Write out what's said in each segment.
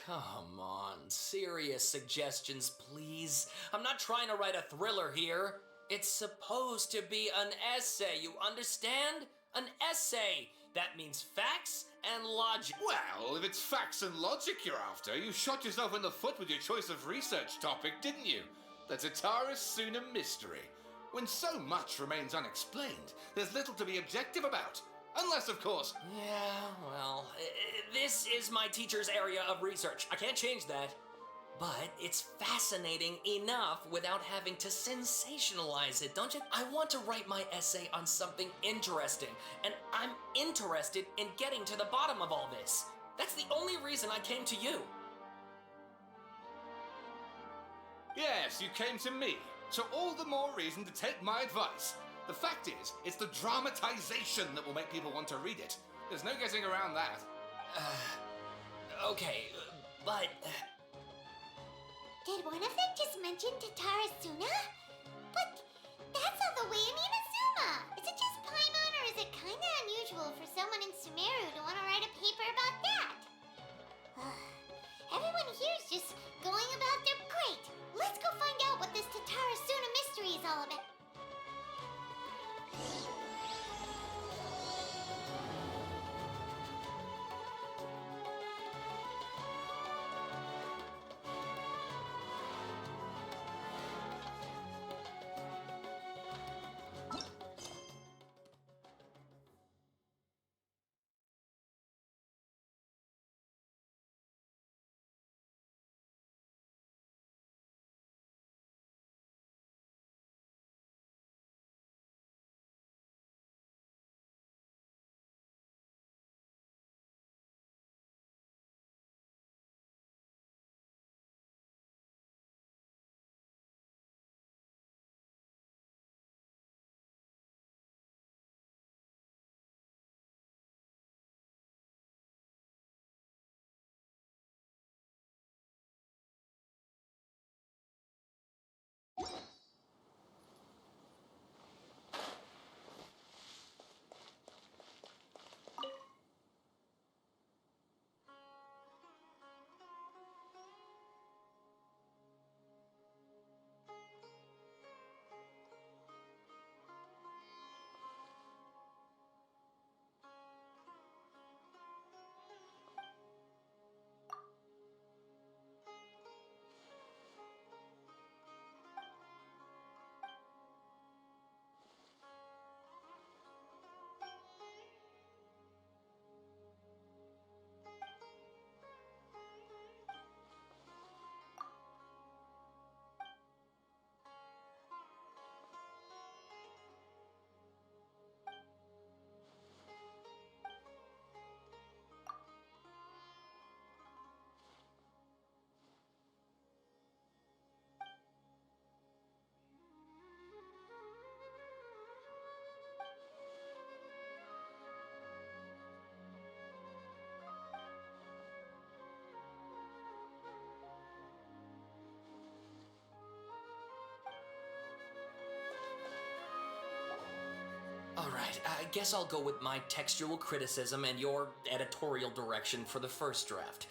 Come on, serious suggestions, please. I'm not trying to write a thriller here. It's supposed to be an essay, you understand? An essay! That means facts and logic. Well, if it's facts and logic you're after, you shot yourself in the foot with your choice of research topic, didn't you? The Tatara Suna mystery. When so much remains unexplained, there's little to be objective about. Unless, of course... Yeah, well, this is my teacher's area of research. I can't change that. But it's fascinating enough without having to sensationalize it, don't you? I want to write my essay on something interesting, and I'm interested in getting to the bottom of all this. That's the only reason I came to you. Yes, you came to me, so all the more reason to take my advice. The fact is, it's the dramatization that will make people want to read it. There's no getting around that. Okay, but... Did one of them just mention Tatara Suna? But that's not the way in Inazuma! Is it just Paimon, or is it kinda unusual for someone in Sumeru to want to write a paper about that? Everyone here's just going about their great. Let's go find out what this Tatara Suna mystery is all about. Alright, I guess I'll go with my textual criticism and your editorial direction for the first draft.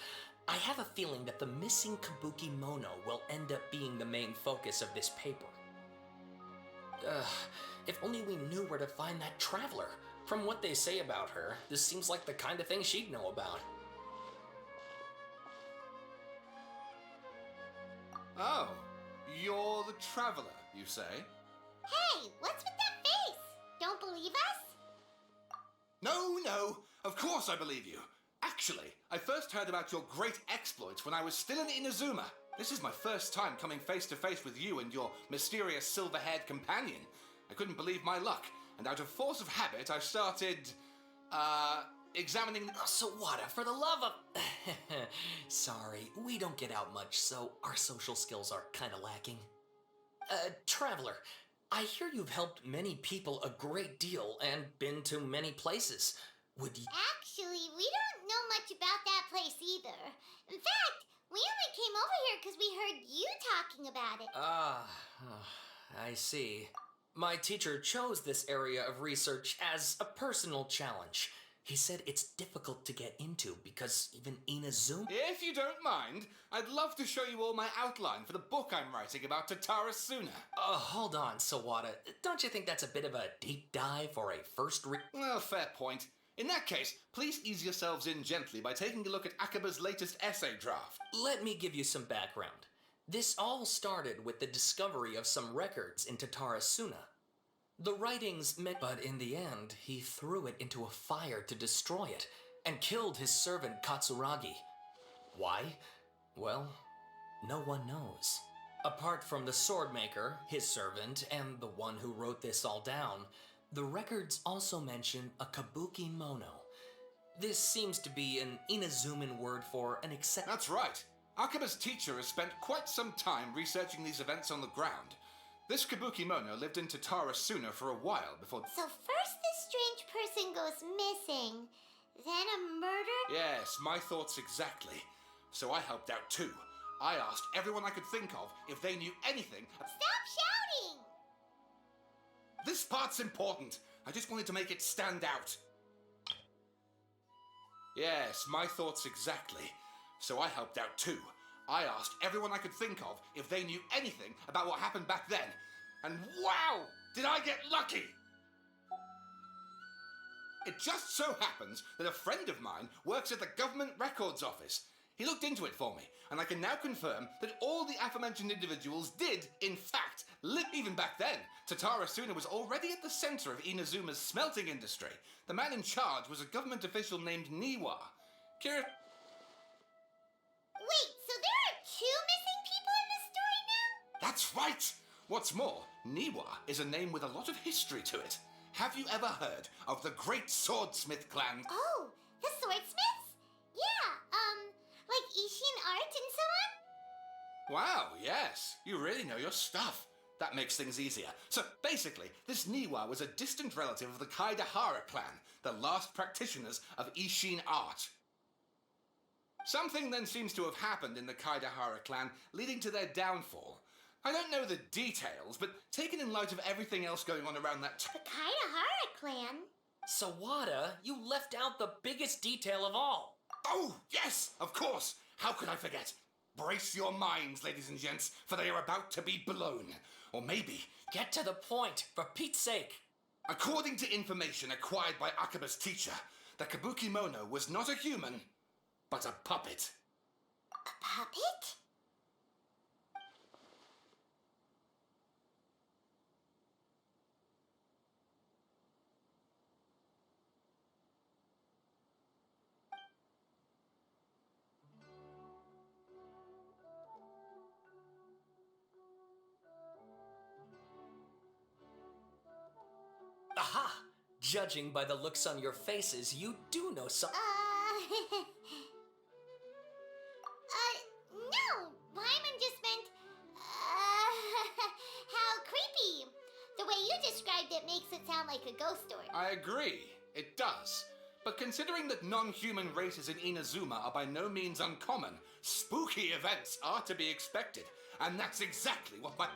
I have a feeling that the missing Kabuki Mono will end up being the main focus of this paper. If only we knew where to find that traveler. From what they say about her, this seems like the kind of thing she'd know about. Oh, you're the traveler, you say? Hey, what's with that face? Don't believe us? No, of course I believe you. Actually, I first heard about your great exploits when I was still in Inazuma. This is my first time coming face to face with you and your mysterious silver-haired companion. I couldn't believe my luck, and out of force of habit, I started, examining... So what, for the love of... Sorry, we don't get out much, so our social skills are kinda lacking. Traveler, I hear you've helped many people a great deal and been to many places. Would you... Actually, we don't know much about that place either. In fact, we only came over here because we heard you talking about it. I see. My teacher chose this area of research as a personal challenge. He said it's difficult to get into because even Inazuma... If you don't mind, I'd love to show you all my outline for the book I'm writing about Tatara Suna. Hold on, Sawada. Don't you think that's a bit of a deep dive for a first read? Well, fair point. In that case, please ease yourselves in gently by taking a look at Akaba's latest essay draft. Let me give you some background. This all started with the discovery of some records in Tatara Suna. The writings meant, but in the end, he threw it into a fire to destroy it, and killed his servant Katsuragi. Why? Well, no one knows. Apart from the swordmaker, his servant, and the one who wrote this all down, the records also mention a kabuki mono. This seems to be an Inazuman word for an That's right. Akaba's teacher has spent quite some time researching these events on the ground. This kabuki mono lived in Tatara Suna for a while before... So first this strange person goes missing, then a murder? Yes, my thoughts exactly. So I helped out too. I asked everyone I could think of if they knew anything... Stop shouting! This part's important. I just wanted to make it stand out. Yes, my thoughts exactly. So I helped out too. I asked everyone I could think of if they knew anything about what happened back then. And wow! Did I get lucky! It just so happens that a friend of mine works at the Government Records Office. He looked into it for me, and I can now confirm that all the aforementioned individuals did, in fact, live. Even back then, Tatara Suna was already at the center of Inazuma's smelting industry. The man in charge was a government official named Niwa. Kira... Wait, so there are two missing people in this story now? That's right! What's more, Niwa is a name with a lot of history to it. Have you ever heard of the Great Swordsmith Clan? Oh, the swordsmiths? Yeah, like Ishin art and so on? Wow, yes. You really know your stuff. That makes things easier. So basically, this Niwa was a distant relative of the Kaidahara clan, the last practitioners of Ishin art. Something then seems to have happened in the Kaidahara clan, leading to their downfall. I don't know the details, but taken in light of everything else going on around that The Kaidahara clan? Sawada, you left out the biggest detail of all. Oh, yes, of course. How could I forget? Brace your minds, ladies and gents, for they are about to be blown. Or maybe... Get to the point, for Pete's sake. According to information acquired by Akaba's teacher, the Kabuki Mono was not a human, but a puppet. A puppet? Aha! Judging by the looks on your faces, you do know something. No! Paimon just meant, how creepy! The way you described it makes it sound like a ghost story. I agree, it does. But considering that non-human races in Inazuma are by no means uncommon, spooky events are to be expected. And that's exactly what my...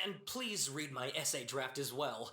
And please read my essay draft as well.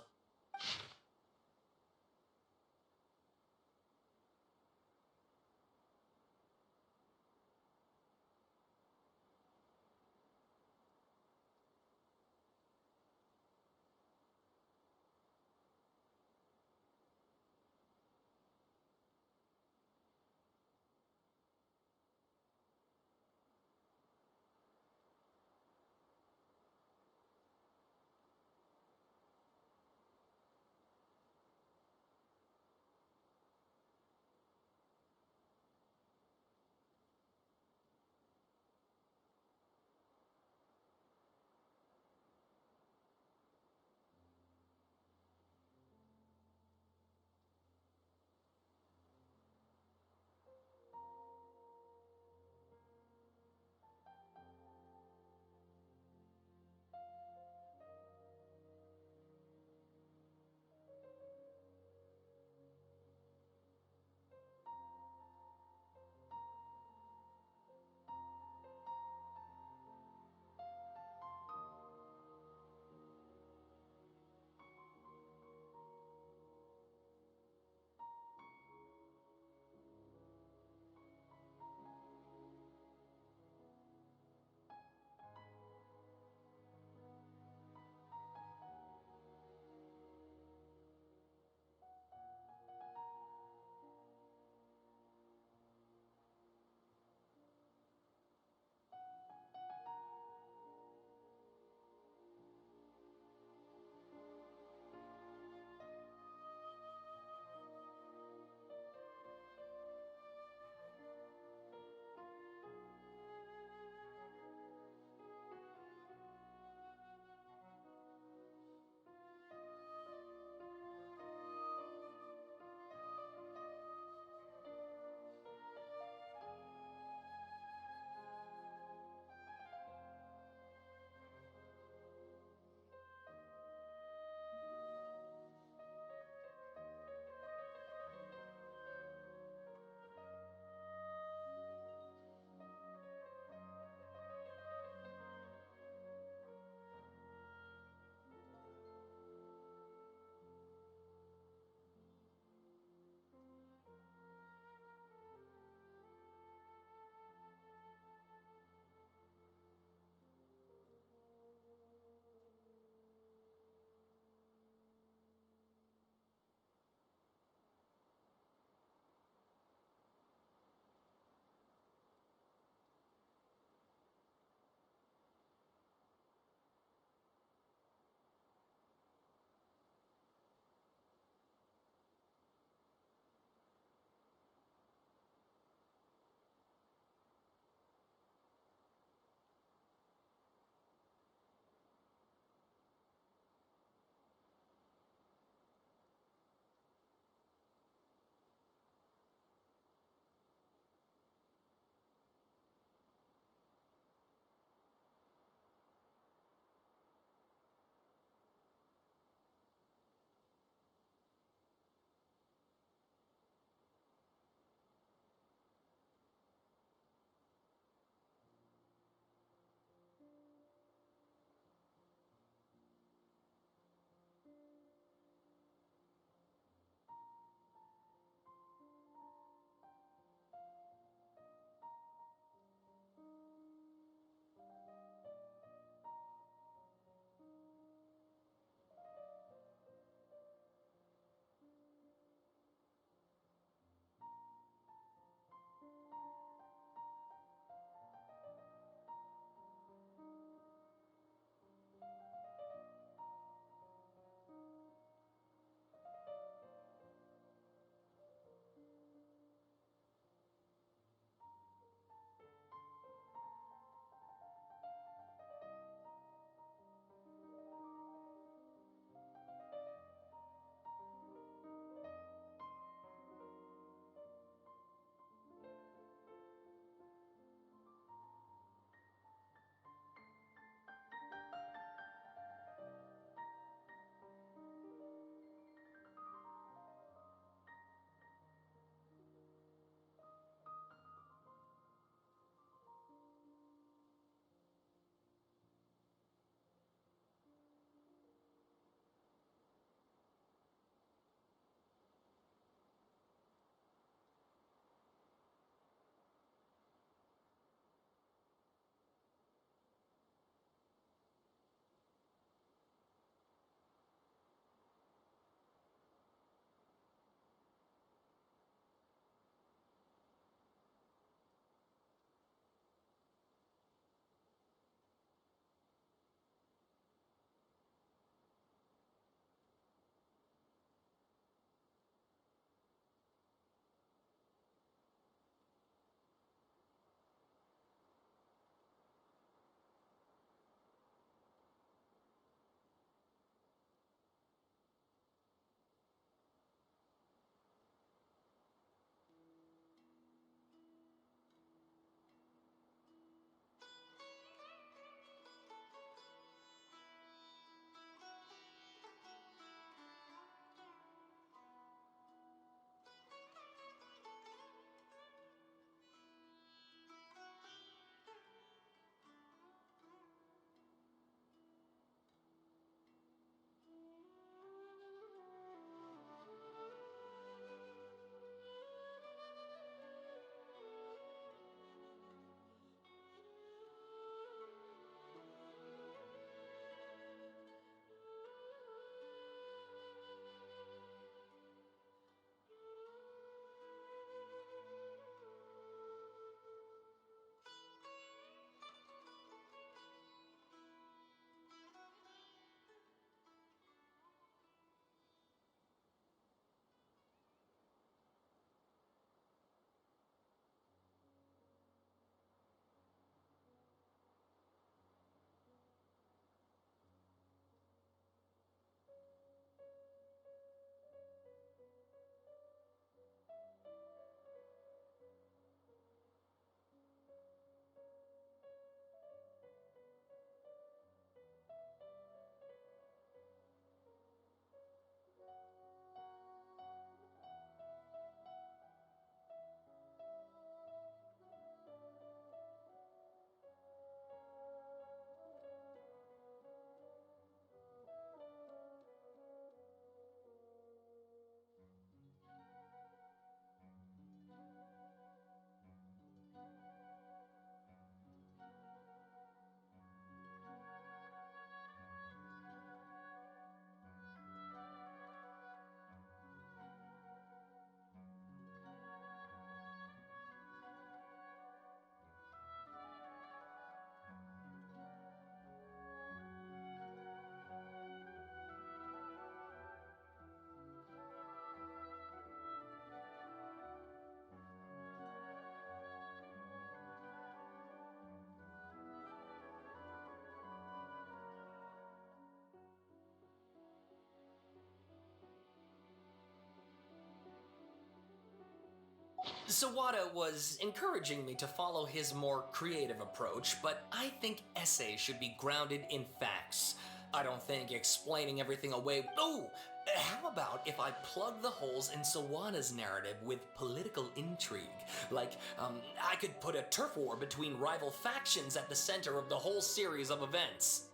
Sawada was encouraging me to follow his more creative approach, but I think essays should be grounded in facts. I don't think explaining everything away. Oh, how about if I plug the holes in Sawada's narrative with political intrigue? Like, I could put a turf war between rival factions at the center of the whole series of events.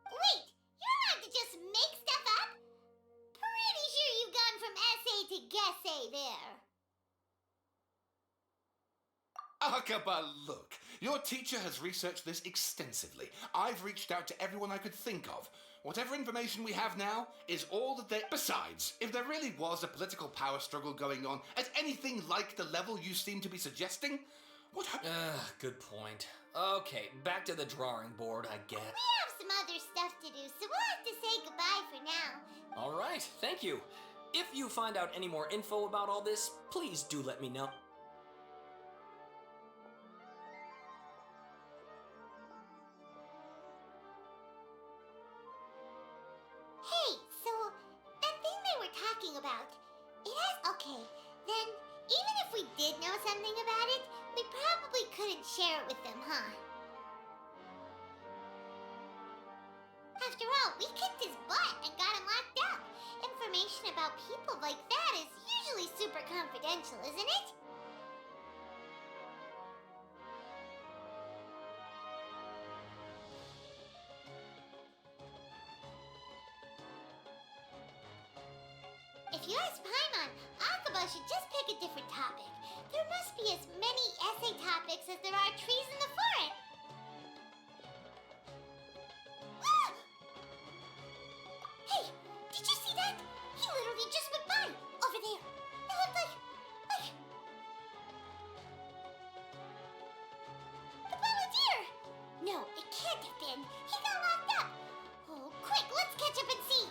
Wait, you're allowed to just make stuff up? Pretty sure you've gone from essay to guessay there. Akaba, look. Your teacher has researched this extensively. I've reached out to everyone I could think of. Whatever information we have now is all that there... Besides, if there really was a political power struggle going on at anything like the level you seem to be suggesting, what happened? Good point. Okay, back to the drawing board, I guess. We have some other stuff to do, so we'll have to say goodbye for now. All right, thank you. If you find out any more info about all this, please do let me know. Hey, so that thing they were talking about, it has... Okay, then even if we did know something about it, we probably couldn't share it with them, huh? After all, we kicked his butt and got him locked up. Information about people like that is usually super confidential, isn't it? If you ask Paimon, Akaba should just pick a different topic. There must be as many essay topics as there are trees in the forest. Ah! Hey, did you see that? He literally just went by, over there. It looked like... The volunteer! No, it can't have been. He got locked up. Oh, quick, let's catch up and see.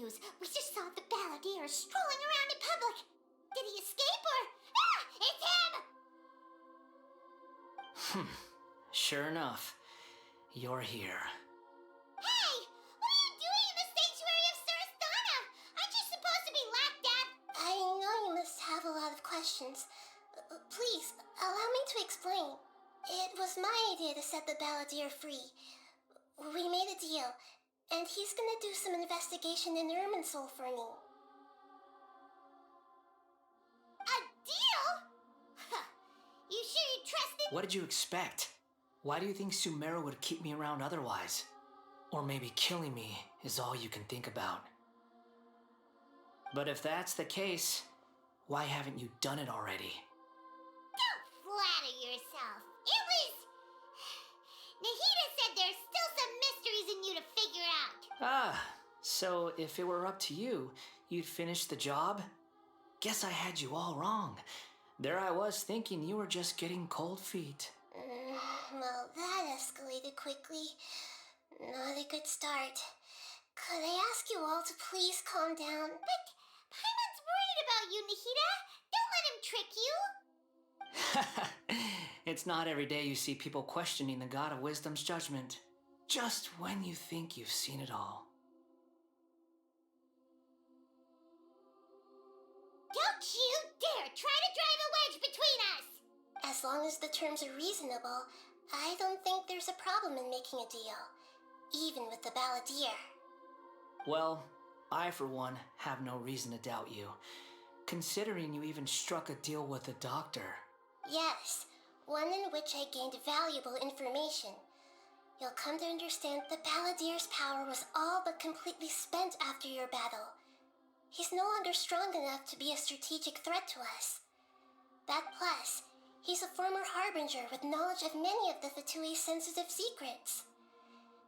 news. We just saw the balladeer strolling around in public. Did he escape or... Ah! It's him! Sure enough, you're here. Hey! What are you doing in the sanctuary of Surastana? Aren't you supposed to be lacked death? I know you must have a lot of questions. Please, allow me to explain. It was my idea to set the balladeer free. We made a deal, and he's gonna do some investigation in Irminsul for me. A deal? Huh. You sure you trust it? What did you expect? Why do you think Sumeru would keep me around otherwise? Or maybe killing me is all you can think about. But if that's the case, why haven't you done it already? Don't flatter yourself. It was... Nahida said there's still some mysteries in you to figure out. Ah, so if it were up to you, you'd finish the job? Guess I had you all wrong. There I was thinking you were just getting cold feet. Well, that escalated quickly. Not a good start. Could I ask you all to please calm down? But Paimon's worried about you, Nahida. Don't let him trick you. It's not every day you see people questioning the God of Wisdom's judgment. Just when you think you've seen it all. Don't you dare try to drive a wedge between us! As long as the terms are reasonable, I don't think there's a problem in making a deal. Even with the balladeer. Well, I for one have no reason to doubt you, considering you even struck a deal with the doctor. Yes, one in which I gained valuable information. You'll come to understand the balladeer's power was all but completely spent after your battle. He's no longer strong enough to be a strategic threat to us. That plus, he's a former harbinger with knowledge of many of the Fatui's sensitive secrets.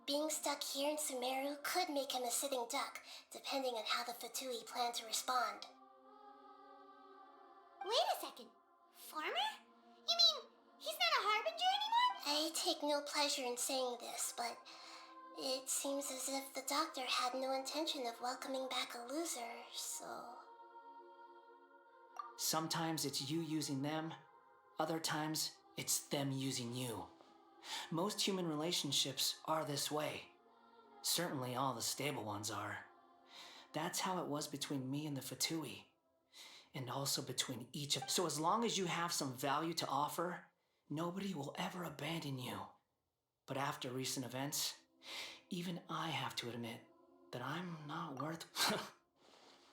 Being stuck here in Sumeru could make him a sitting duck, depending on how the Fatui plan to respond. Wait a second. Farmer? You mean he's not a harbinger anymore? I take no pleasure in saying this, but it seems as if the doctor had no intention of welcoming back a loser, so... Sometimes it's you using them, other times it's them using you. Most human relationships are this way. Certainly all the stable ones are. That's how it was between me and the Fatui. And also between each of... So as long as you have some value to offer, nobody will ever abandon you. But after recent events, even I have to admit that I'm not worth...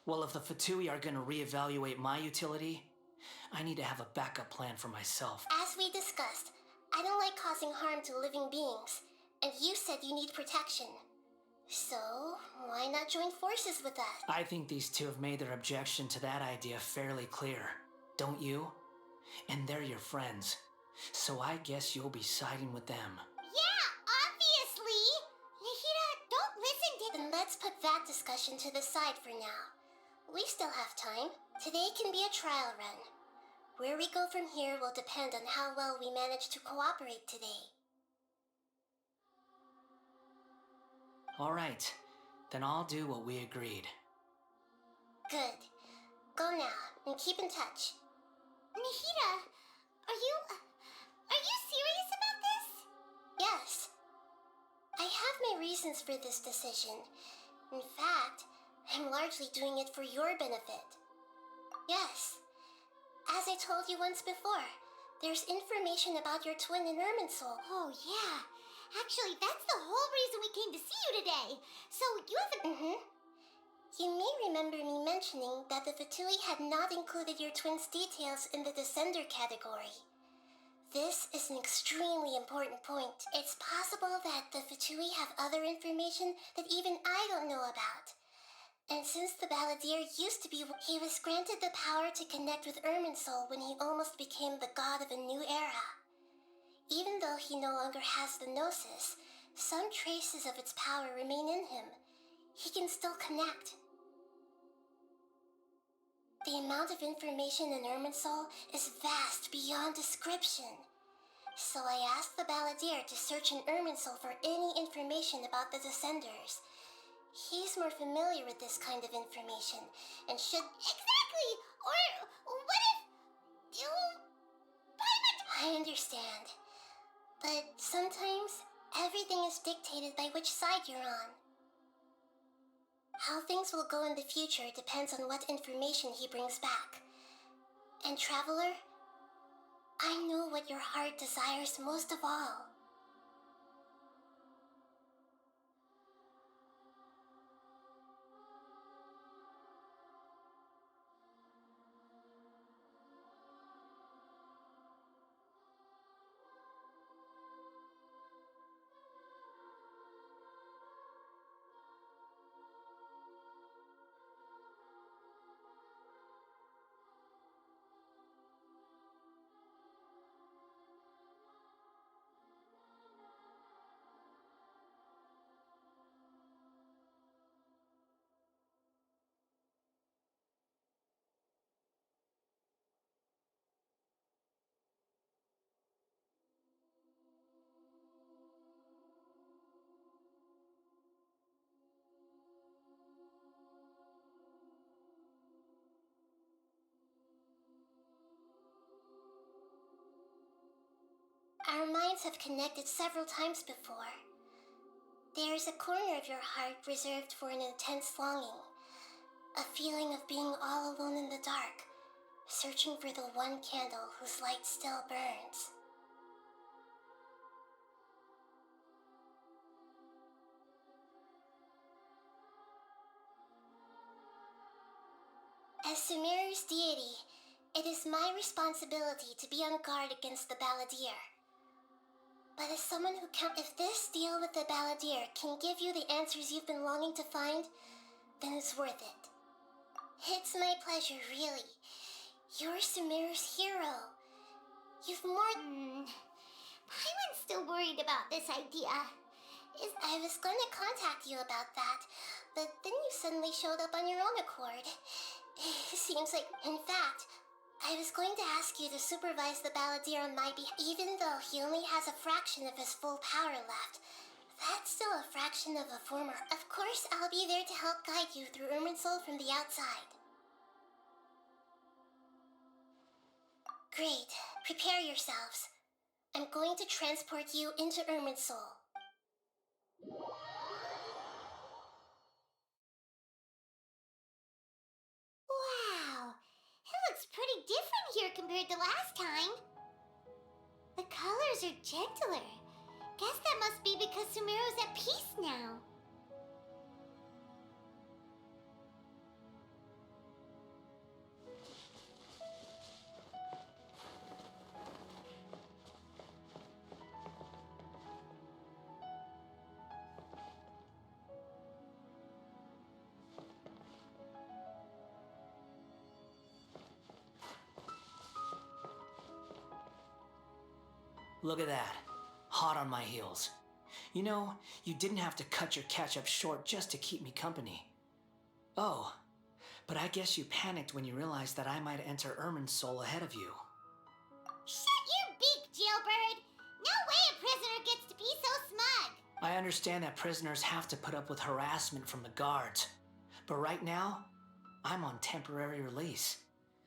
Well, if the Fatui are gonna reevaluate my utility, I need to have a backup plan for myself. As we discussed, I don't like causing harm to living beings, and you said you need protection. So, why not join forces with us? I think these two have made their objection to that idea fairly clear, don't you? And they're your friends, so I guess you'll be siding with them. Yeah, obviously! Nahida, don't listen to... Then let's put that discussion to the side for now. We still have time. Today can be a trial run. Where we go from here will depend on how well we manage to cooperate today. All right, then I'll do what we agreed. Good. Go now, and keep in touch. Nahida, are you serious about this? Yes. I have my reasons for this decision. In fact, I'm largely doing it for your benefit. Yes. As I told you once before, there's information about your twin in Irminsul. Oh, yeah. Actually, that's the whole reason we came to see you today. So, you haven't... You may remember me mentioning that the Fatui had not included your twin's details in the Descender category. This is an extremely important point. It's possible that the Fatui have other information that even I don't know about. And since the balladeer used to be... He was granted the power to connect with Irminsul when he almost became the god of a new era. Even though he no longer has the Gnosis, some traces of its power remain in him. He can still connect. The amount of information in Irminsul is vast beyond description. So I asked the balladeer to search in Irminsul for any information about the Descenders. He's more familiar with this kind of information and should... Exactly! Or what if... I understand. But sometimes, everything is dictated by which side you're on. How things will go in the future depends on what information he brings back. And Traveler, I know what your heart desires most of all. Our minds have connected several times before. There is a corner of your heart reserved for an intense longing, a feeling of being all alone in the dark, searching for the one candle whose light still burns. As Sumeru's deity, it is my responsibility to be on guard against the Balladeer. But as someone who if this deal with the Balladeer can give you the answers you've been longing to find, then it's worth it. It's my pleasure, really. You're Sumeru's hero. You've more... Paimon's still worried about this idea. I was going to contact you about that, but then you suddenly showed up on your own accord. Seems like, in fact, I was going to ask you to supervise the Balladeer on my behalf, even though he only has a fraction of his full power left. That's still a fraction of a former. Of course, I'll be there to help guide you through Irminsul from the outside. Great. Prepare yourselves. I'm going to transport you into Irminsul. Wow, it looks pretty different here compared to last time. The colors are gentler. Guess that must be because Sumeru's at peace now. Look at that. Hot on my heels. You know, you didn't have to cut your catch-up short just to keep me company. Oh, but I guess you panicked when you realized that I might enter Irminsul ahead of you. Shut your beak, jailbird! No way a prisoner gets to be so smug! I understand that prisoners have to put up with harassment from the guards. But right now, I'm on temporary release.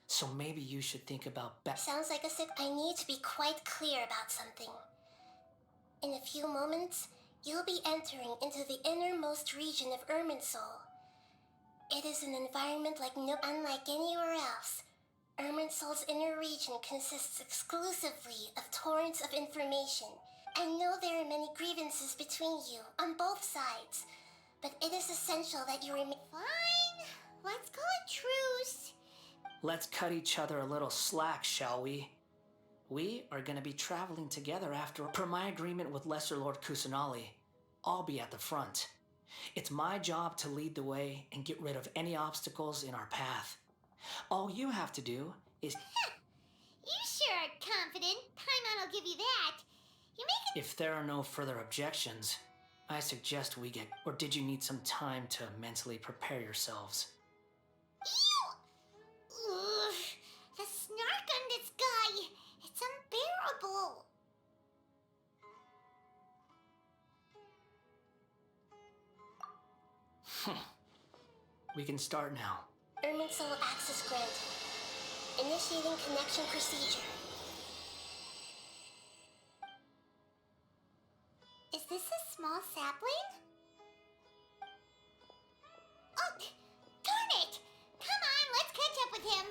So maybe you should think about Sounds like I need to be quite clear about something. In a few moments, you'll be entering into the innermost region of Irminsul. It is an environment unlike anywhere else. Irminsul's inner region consists exclusively of torrents of information. I know there are many grievances between you, on both sides, but it is essential that you remain... Fine, let's call it truce. Let's cut each other a little slack, shall we? We are going to be traveling together after. Per my agreement with Lesser Lord Kusanali, I'll be at the front. It's my job to lead the way and get rid of any obstacles in our path. All you have to do is... You sure are confident. Paimon will give you that. You're making... If there are no further objections, I suggest we get... Or did you need some time to mentally prepare yourselves? Ew! Ugh, the snark on this guy. It's unbearable. We can start now. Irminsul access granted. Initiating connection procedure. Is this a small sapling? Oh, darn it! Come on, let's catch up with him.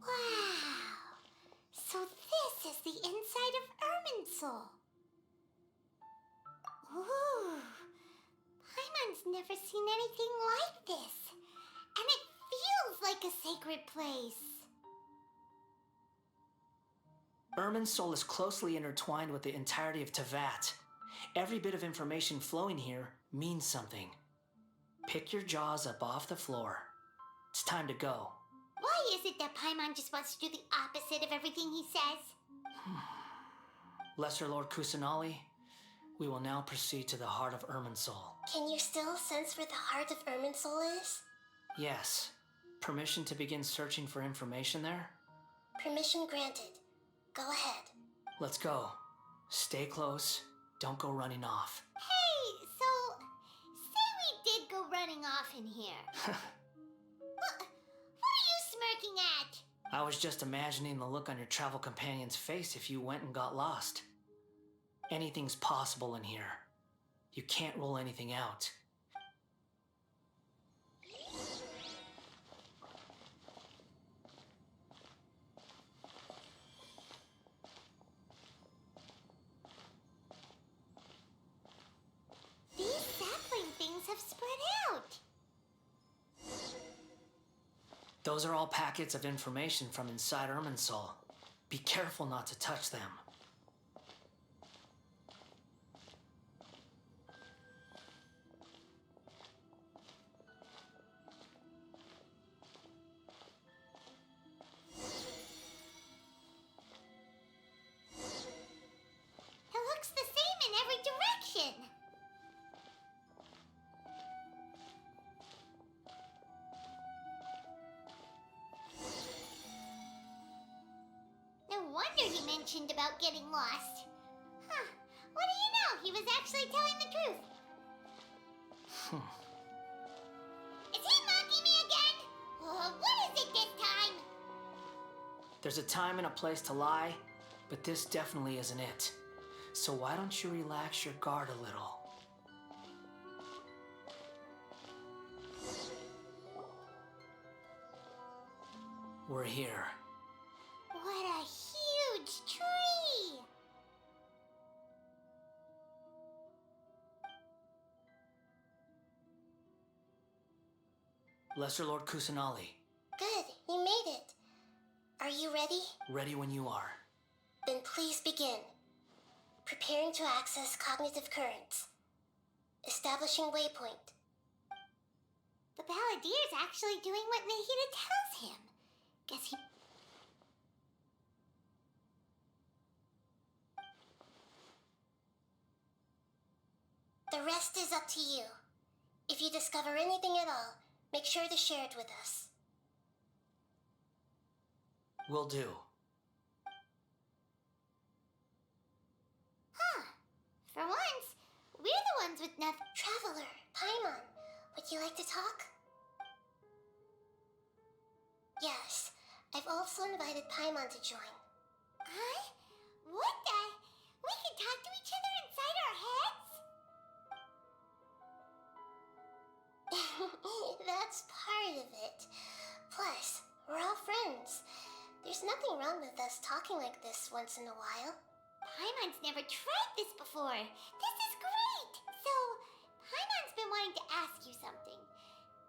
Wow. So this is the inside of Irminsul. Ooh. Paimon's never seen anything like this. And it feels like a sacred place. Irminsul is closely intertwined with the entirety of Tevat. Every bit of information flowing here means something. Pick your jaws up off the floor. It's time to go. Why is it that Paimon just wants to do the opposite of everything he says? Lesser Lord Kusanali, we will now proceed to the heart of Irminsul. Can you still sense where the heart of Irminsul is? Yes. Permission to begin searching for information there? Permission granted. Go ahead. Let's go. Stay close. Don't go running off. Hey, so say we did go running off in here. What are you smirking at? I was just imagining the look on your travel companion's face if you went and got lost. Anything's possible in here. You can't rule anything out. These sapling things have spread out. Those are all packets of information from inside Irminsul. Be careful not to touch them. It looks the same in every direction. No wonder he mentioned about getting lost. Huh. What do you know? He was actually telling the truth. Is he mocking me again? What is it this time? There's a time and a place to lie, but this definitely isn't it. So why don't you relax your guard a little? We're here. What a huge tree! Lesser Lord Kusanali, Good, you made it. Are you ready? ready when you are. Then please begin. Preparing to access cognitive currents. Establishing waypoint. The Balladier's actually doing what Nahida tells him. Guess he... The rest is up to you. If you discover anything at all, make sure to share it with us. Will do. Huh. For once, we're the ones with nothing. Traveler, Paimon, would you like to talk? Yes, I've also invited Paimon to join. Huh? What the? We can talk to each other inside our heads? That's part of it. Plus, we're all friends. There's nothing wrong with us talking like this once in a while. Paimon's never tried this before. This is great! So, Paimon's been wanting to ask you something.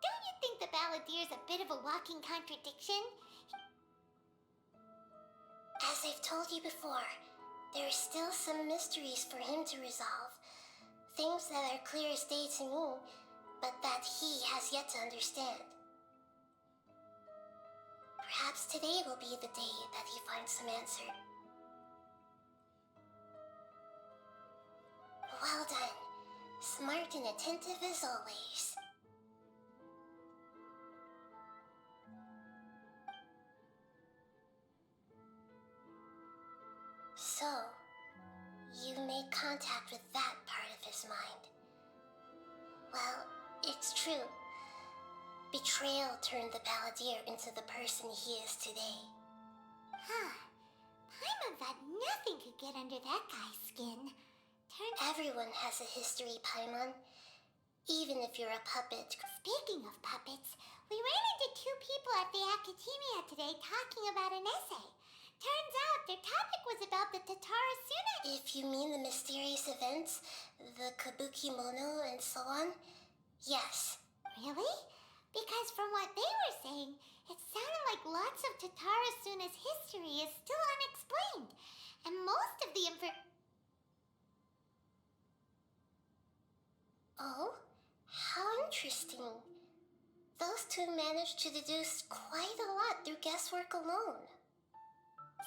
Don't you think the Balladier's a bit of a walking contradiction? As I've told you before, there are still some mysteries for him to resolve. Things that are clear as day to me, but that he has yet to understand. Perhaps today will be the day that he finds some answer. Well done. Smart and attentive as always. So, you made contact with that part of his mind. Well, it's true. Betrayal turned the Balladeer into the person he is today. Huh. Paimon thought nothing could get under that guy's skin. Everyone has a history, Paimon. Even if you're a puppet. Speaking of puppets, we ran into two people at the Academia today talking about an essay. Turns out their topic was about the Tatara Suna. If you mean the mysterious events, the Kabuki Mono, and so on, yes. Really? Because from what they were saying, it sounded like lots of Tatara Suna's history is still unexplained. And most of the Oh? How interesting. Those two managed to deduce quite a lot through guesswork alone.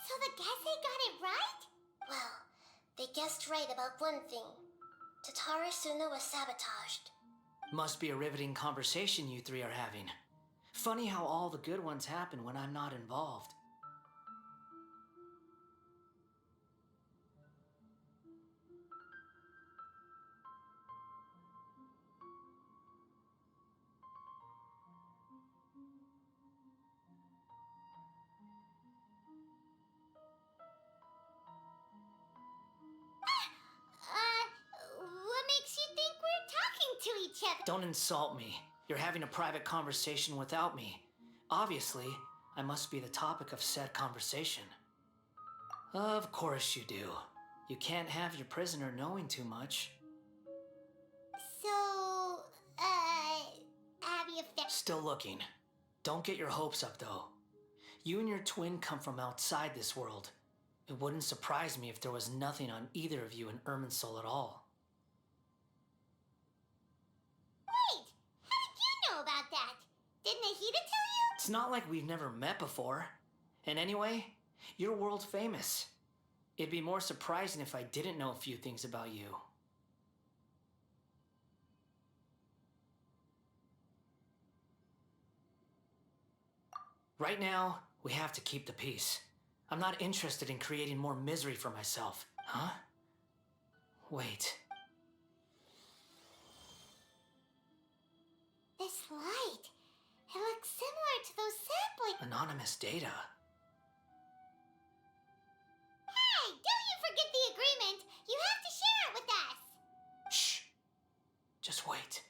So the Gese got it right? Well, they guessed right about one thing. Tatara Suna was sabotaged. Must be a riveting conversation you three are having. Funny how all the good ones happen when I'm not involved. What makes you think we're talking to each other? Don't insult me. You're having a private conversation without me. Obviously, I must be the topic of said conversation. Of course you do. You can't have your prisoner knowing too much. So, have you Still looking. Don't get your hopes up, though. You and your twin come from outside this world. It wouldn't surprise me if there was nothing on either of you in Irminsul at all. Wait! How did you know about that? Did Nahida tell you? It's not like we've never met before. And anyway, you're world famous. It'd be more surprising if I didn't know a few things about you. Right now, we have to keep the peace. I'm not interested in creating more misery for myself. Huh? Wait. This light. It looks similar to those sampling. Anonymous data. Hey, don't you forget the agreement. You have to share it with us. Shh. Just wait.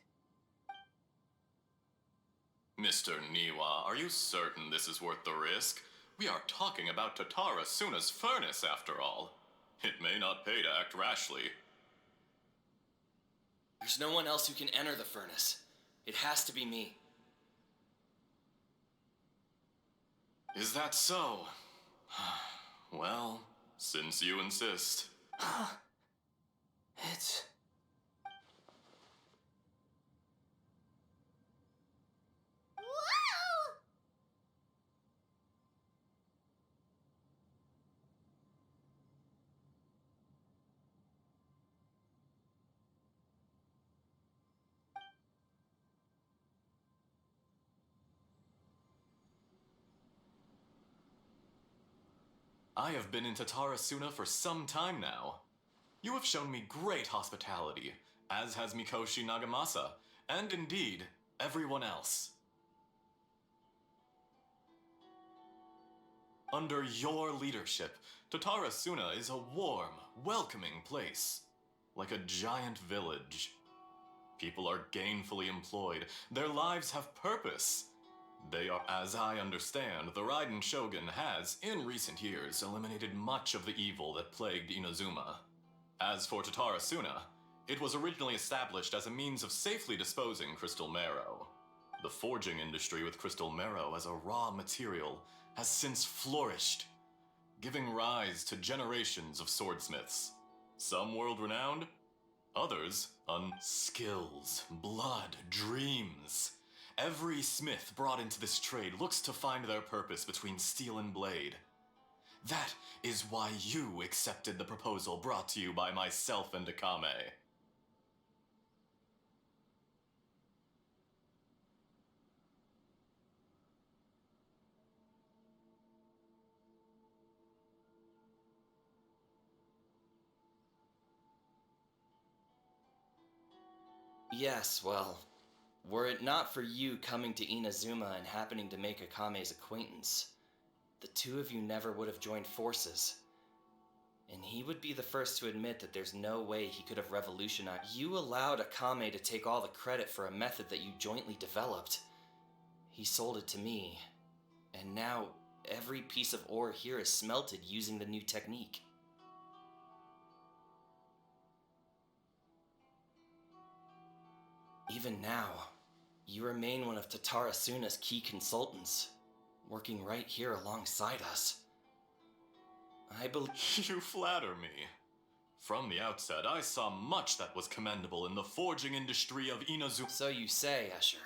Mr. Niwa, are you certain this is worth the risk? We are talking about Tatara Suna's furnace, after all. It may not pay to act rashly. There's no one else who can enter the furnace. It has to be me. Is that so? Well, since you insist. It's... Whoa! I have been in Tatara Suna for some time now. You have shown me great hospitality, as has Mikoshi Nagamasa, and indeed, everyone else. Under your leadership, Tatara Suna is a warm, welcoming place, like a giant village. People are gainfully employed, their lives have purpose. They are, as I understand, the Raiden Shogun has, in recent years, eliminated much of the evil that plagued Inazuma. As for Tatara Suna, it was originally established as a means of safely disposing crystal marrow. The forging industry with crystal marrow as a raw material has since flourished, giving rise to generations of swordsmiths. Some world-renowned, others skills, blood, dreams. Every smith brought into this trade looks to find their purpose between steel and blade. That is why you accepted the proposal brought to you by myself and Akame. Yes, well, were it not for you coming to Inazuma and happening to make Akame's acquaintance, the two of you never would have joined forces. And he would be the first to admit that there's no way he could have revolutionized. You allowed Akame to take all the credit for a method that you jointly developed. He sold it to me, and now every piece of ore here is smelted using the new technique. Even now, you remain one of Totara Suna's key consultants, working right here alongside us. I believe... You flatter me. From the outset, I saw much that was commendable in the forging industry of Inazuma. So you say, Escher.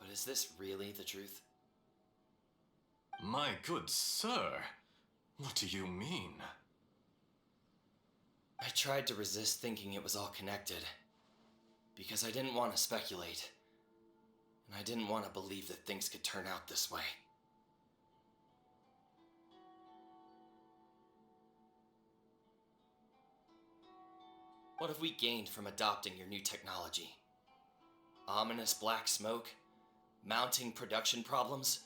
But is this really the truth? My good sir, what do you mean? I tried to resist thinking it was all connected, because I didn't want to speculate, and I didn't want to believe that things could turn out this way. What have we gained from adopting your new technology? Ominous black smoke? Mounting production problems?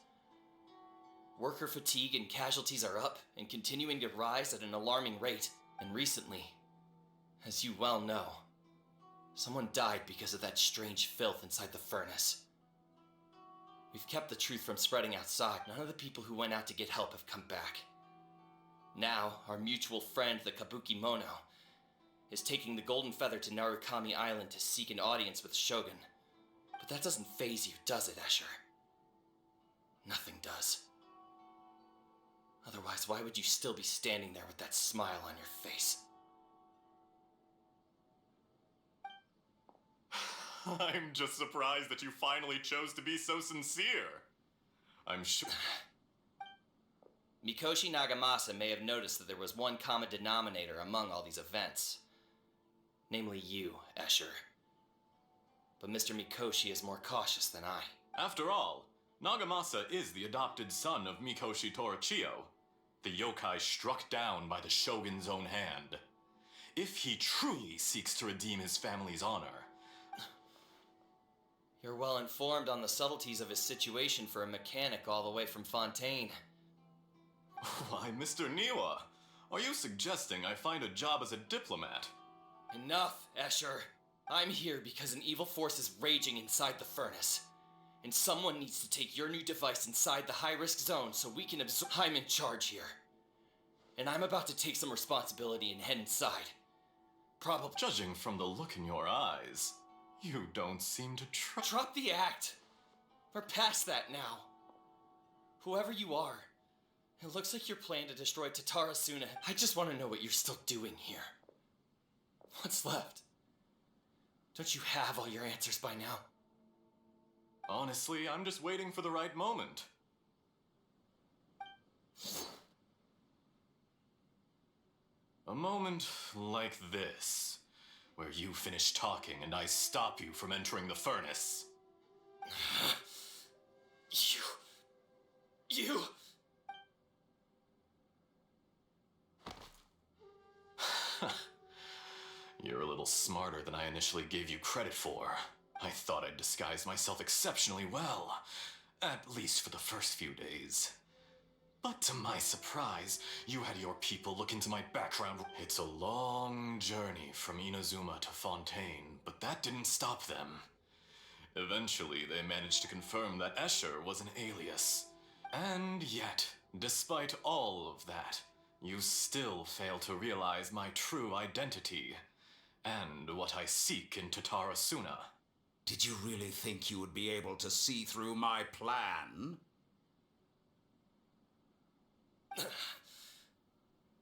Worker fatigue and casualties are up and continuing to rise at an alarming rate. And recently, as you well know, someone died because of that strange filth inside the furnace. We've kept the truth from spreading outside. None of the people who went out to get help have come back. Now, our mutual friend, the Kabuki Mono, is taking the Golden Feather to Narukami Island to seek an audience with Shogun. But that doesn't faze you, does it, Escher? Nothing does. Otherwise, why would you still be standing there with that smile on your face? I'm just surprised that you finally chose to be so sincere. I'm sure... Mikoshi Nagamasa may have noticed that there was one common denominator among all these events. Namely you, Escher. But Mr. Mikoshi is more cautious than I. After all, Nagamasa is the adopted son of Mikoshi Torichio, the yokai struck down by the Shogun's own hand. If he truly seeks to redeem his family's honor... You're well informed on the subtleties of his situation for a mechanic all the way from Fontaine. Why, Mr. Niwa, are you suggesting I find a job as a diplomat? Enough, Escher. I'm here because an evil force is raging inside the furnace. And someone needs to take your new device inside the high-risk zone so we can absorb... I'm in charge here. And I'm about to take some responsibility and head inside. Probably... Judging from the look in your eyes, you don't seem to trust... Drop the act! We're past that now. Whoever you are, it looks like you're planning to destroy Totara Suna. I just want to know what you're still doing here. What's left? Don't you have all your answers by now? Honestly, I'm just waiting for the right moment. A moment like this, where you finish talking and I stop you from entering the furnace. You... You're a little smarter than I initially gave you credit for. I thought I'd disguised myself exceptionally well, at least for the first few days. But to my surprise, you had your people look into my background. It's a long journey from Inazuma to Fontaine, but that didn't stop them. Eventually, they managed to confirm that Escher was an alias. And yet, despite all of that, you still fail to realize my true identity, and what I seek in Totara Suna. Did you really think you would be able to see through my plan?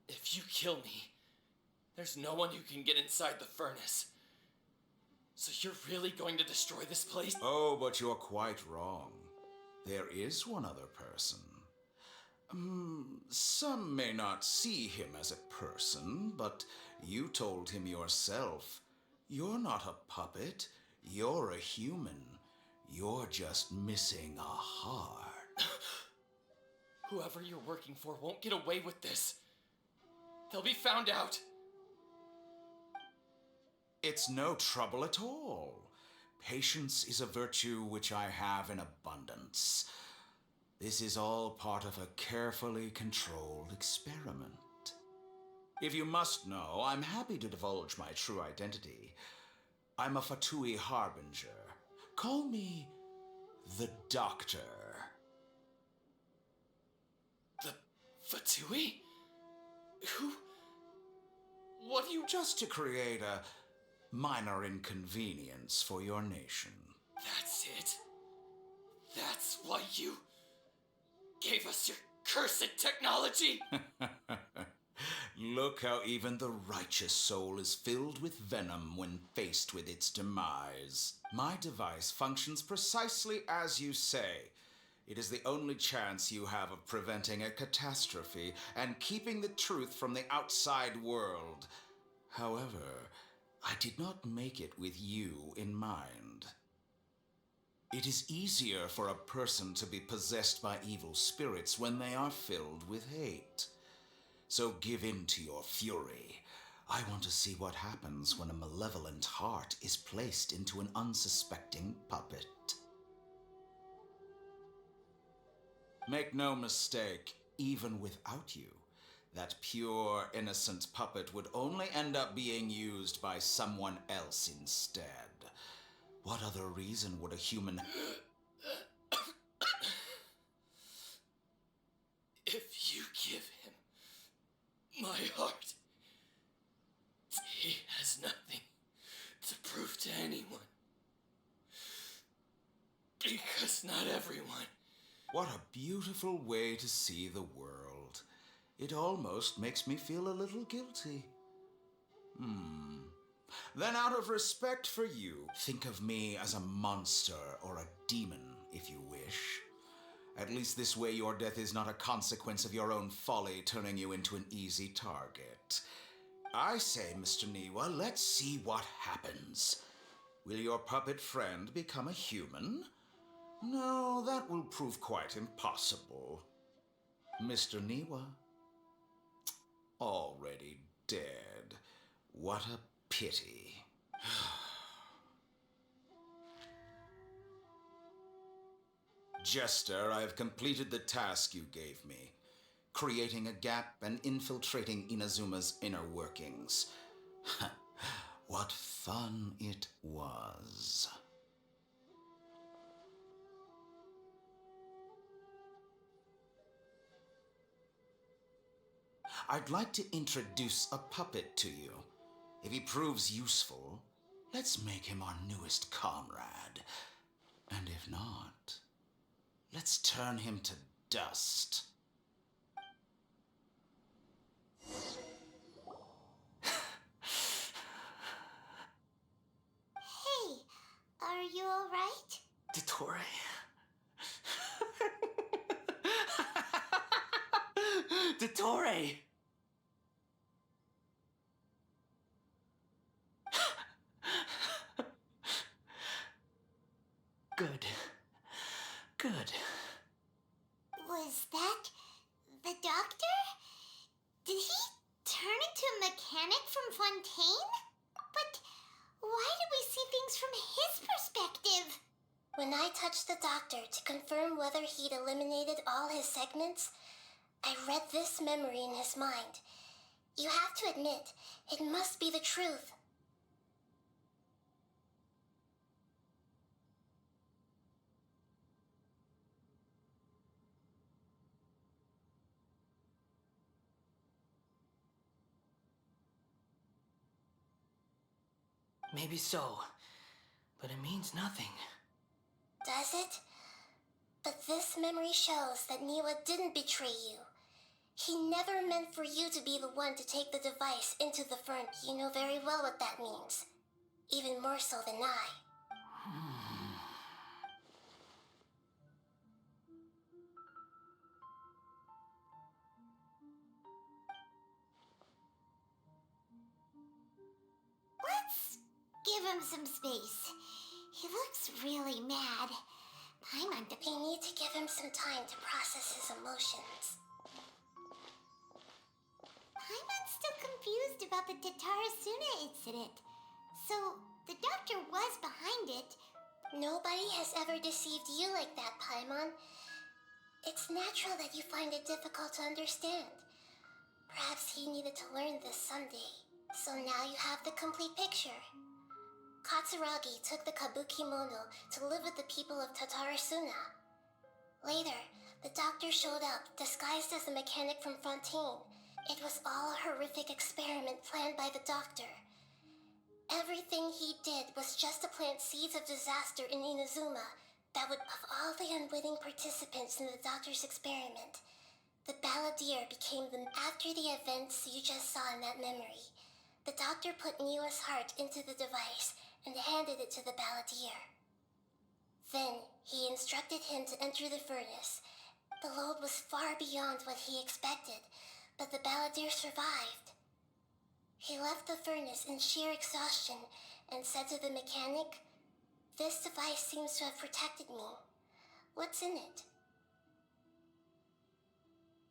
If you kill me, there's no one who can get inside the furnace. So you're really going to destroy this place? Oh, but you're quite wrong. There is one other person. Some may not see him as a person, but you told him yourself. You're not a puppet. You're a human. You're just missing a heart. Whoever you're working for won't get away with this. They'll be found out. It's no trouble at all. Patience is a virtue which I have in abundance. This is all part of a carefully controlled experiment. If you must know, I'm happy to divulge my true identity. I'm a Fatui harbinger. Call me the Doctor. The Fatui? Who? What do you... Just to create a minor inconvenience for your nation. That's it? That's why you gave us your cursed technology? Look how even the righteous soul is filled with venom when faced with its demise. My device functions precisely as you say. It is the only chance you have of preventing a catastrophe and keeping the truth from the outside world. However, I did not make it with you in mind. It is easier for a person to be possessed by evil spirits when they are filled with hate. So give in to your fury. I want to see what happens when a malevolent heart is placed into an unsuspecting puppet. Make no mistake, even without you, that pure, innocent puppet would only end up being used by someone else instead. What other reason would a human... If you give him my heart, he has nothing to prove to anyone. Because not everyone... What a beautiful way to see the world. It almost makes me feel a little guilty. Then out of respect for you, think of me as a monster or a demon, if you wish. At least this way your death is not a consequence of your own folly turning you into an easy target. I say, Mr. Niwa, let's see what happens. Will your puppet friend become a human? No, that will prove quite impossible. Mr. Niwa? Already dead. What a pity. Jester, I have completed the task you gave me. Creating a gap and infiltrating Inazuma's inner workings. What fun it was. I'd like to introduce a puppet to you. If he proves useful, let's make him our newest comrade. And if not, let's turn him to dust. Hey, are you alright? Dottore. Dottore! Good. Good. Was that the doctor? Did he turn into a mechanic from Fontaine? But why did we see things from his perspective? When I touched the doctor to confirm whether he'd eliminated all his segments, I read this memory in his mind. You have to admit, it must be the truth. Maybe so, but it means nothing. Does it? But this memory shows that Niwa didn't betray you. He never meant for you to be the one to take the device into the front. You know very well what that means. Even more so than I. Let's give him some space. He looks really mad. Paimon We need to give him some time to process his emotions. Paimon's still confused about the Tatarasuna incident. So So, the doctor was behind it. Nobody has ever deceived you like that, Paimon. It's natural that you find it difficult to understand. Perhaps he needed to learn this someday. So now you have the complete picture. Katsuragi took the Kabukimono to live with the people of Tatarasuna. Later, the doctor showed up, disguised as a mechanic from Fontaine. It was all a horrific experiment planned by the doctor. Everything he did was just to plant seeds of disaster in Inazuma that would, of all the unwitting participants in the doctor's experiment, the balladeer became the... After the events you just saw in that memory, the doctor put Niwa's heart into the device and handed it to the balladeer. Then, he instructed him to enter the furnace. The load was far beyond what he expected, but the balladeer survived. He left the furnace in sheer exhaustion and said to the mechanic, "This device seems to have protected me. What's in it?"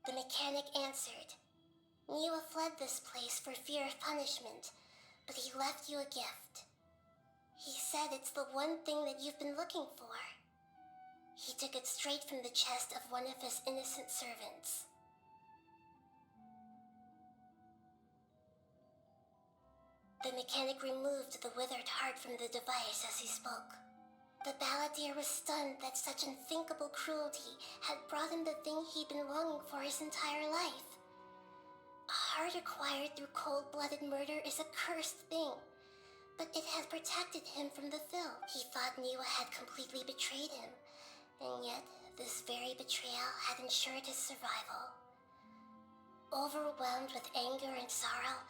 The mechanic answered, "Niwa fled this place for fear of punishment, but he left you a gift. He said it's the one thing that you've been looking for." He took it straight from the chest of one of his innocent servants. The mechanic removed the withered heart from the device as he spoke. The balladeer was stunned that such unthinkable cruelty had brought him the thing he'd been longing for his entire life. A heart acquired through cold-blooded murder is a cursed thing, but it had protected him from the film. He thought Niwa had completely betrayed him, and yet this very betrayal had ensured his survival. Overwhelmed with anger and sorrow,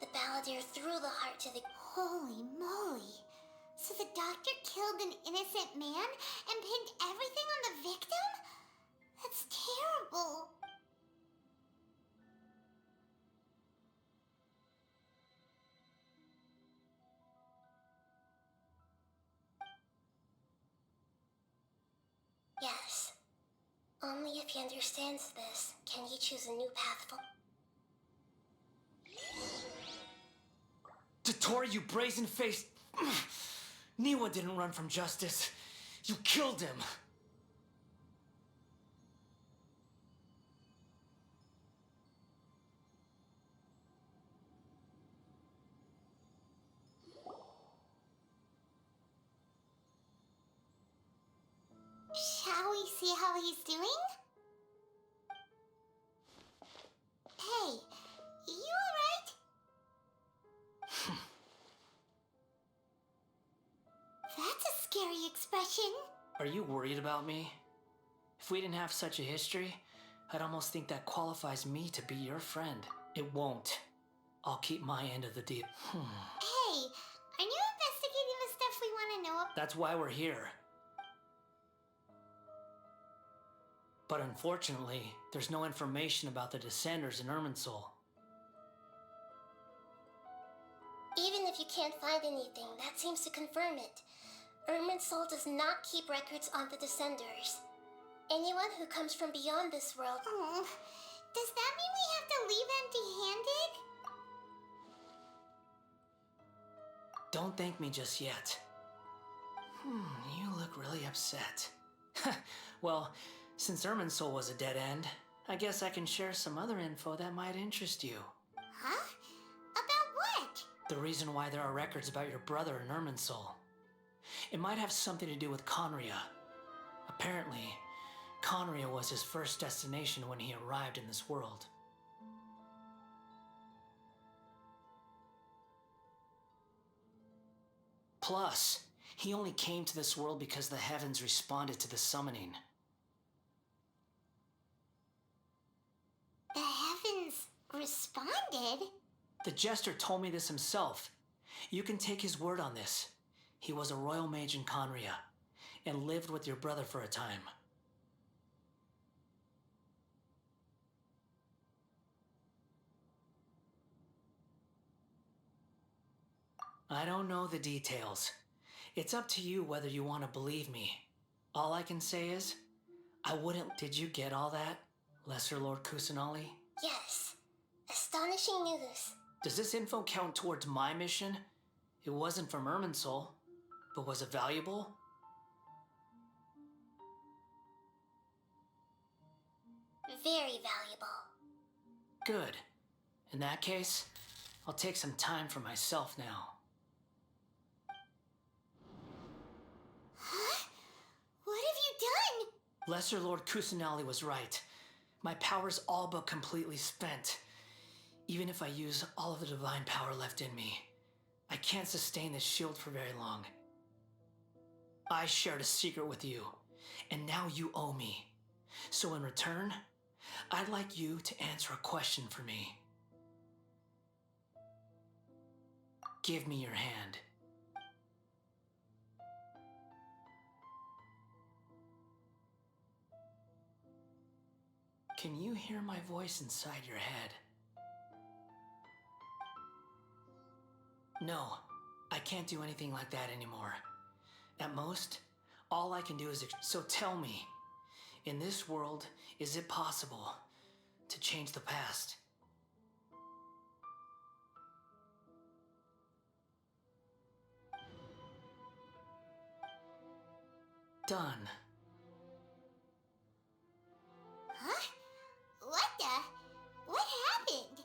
the balladeer threw the heart to the... Holy moly! So the doctor killed an innocent man and pinned everything on the victim? That's terrible. Yes. Only if he understands this can he choose a new path for... Totoro, you brazen-faced... Niwa didn't run from justice. You killed him. Shall we see how he's doing? Hey, you alright? That's a scary expression. Are you worried about me? If we didn't have such a history, I'd almost think that qualifies me to be your friend. It won't. I'll keep my end of the deal. Hey, aren't you investigating the stuff we want to know about? That's why we're here. But unfortunately, there's no information about the Descenders in Irminsul. Even if you can't find anything, that seems to confirm it. Irminsul does not keep records on the Descenders. Anyone who comes from beyond this world... Oh, does that mean we have to leave empty-handed? Don't thank me just yet. You look really upset. Well, since Irminsul was a dead end, I guess I can share some other info that might interest you. Huh? About what? The reason why there are records about your brother in Irminsul. It might have something to do with Conria. Apparently, Conria was his first destination when he arrived in this world. Plus, he only came to this world because the heavens responded to the summoning. The heavens responded? The Jester told me this himself. You can take his word on this. He was a royal mage in Conria, and lived with your brother for a time. I don't know the details. It's up to you whether you want to believe me. All I can say is, I wouldn't... Did you get all that, Lesser Lord Kusanali? Yes. Astonishing news. Does this info count towards my mission? It wasn't from Irminsul, but was it valuable? Very valuable. Good. In that case, I'll take some time for myself now. Huh? What have you done? Lesser Lord Kusanali was right. My power's all but completely spent. Even if I use all of the divine power left in me, I can't sustain this shield for very long. I shared a secret with you, and now you owe me. So in return, I'd like you to answer a question for me. Give me your hand. Can you hear my voice inside your head? No, I can't do anything like that anymore. At most, all I can do is... So tell me, in this world, is it possible to change the past? Done. Huh? What happened?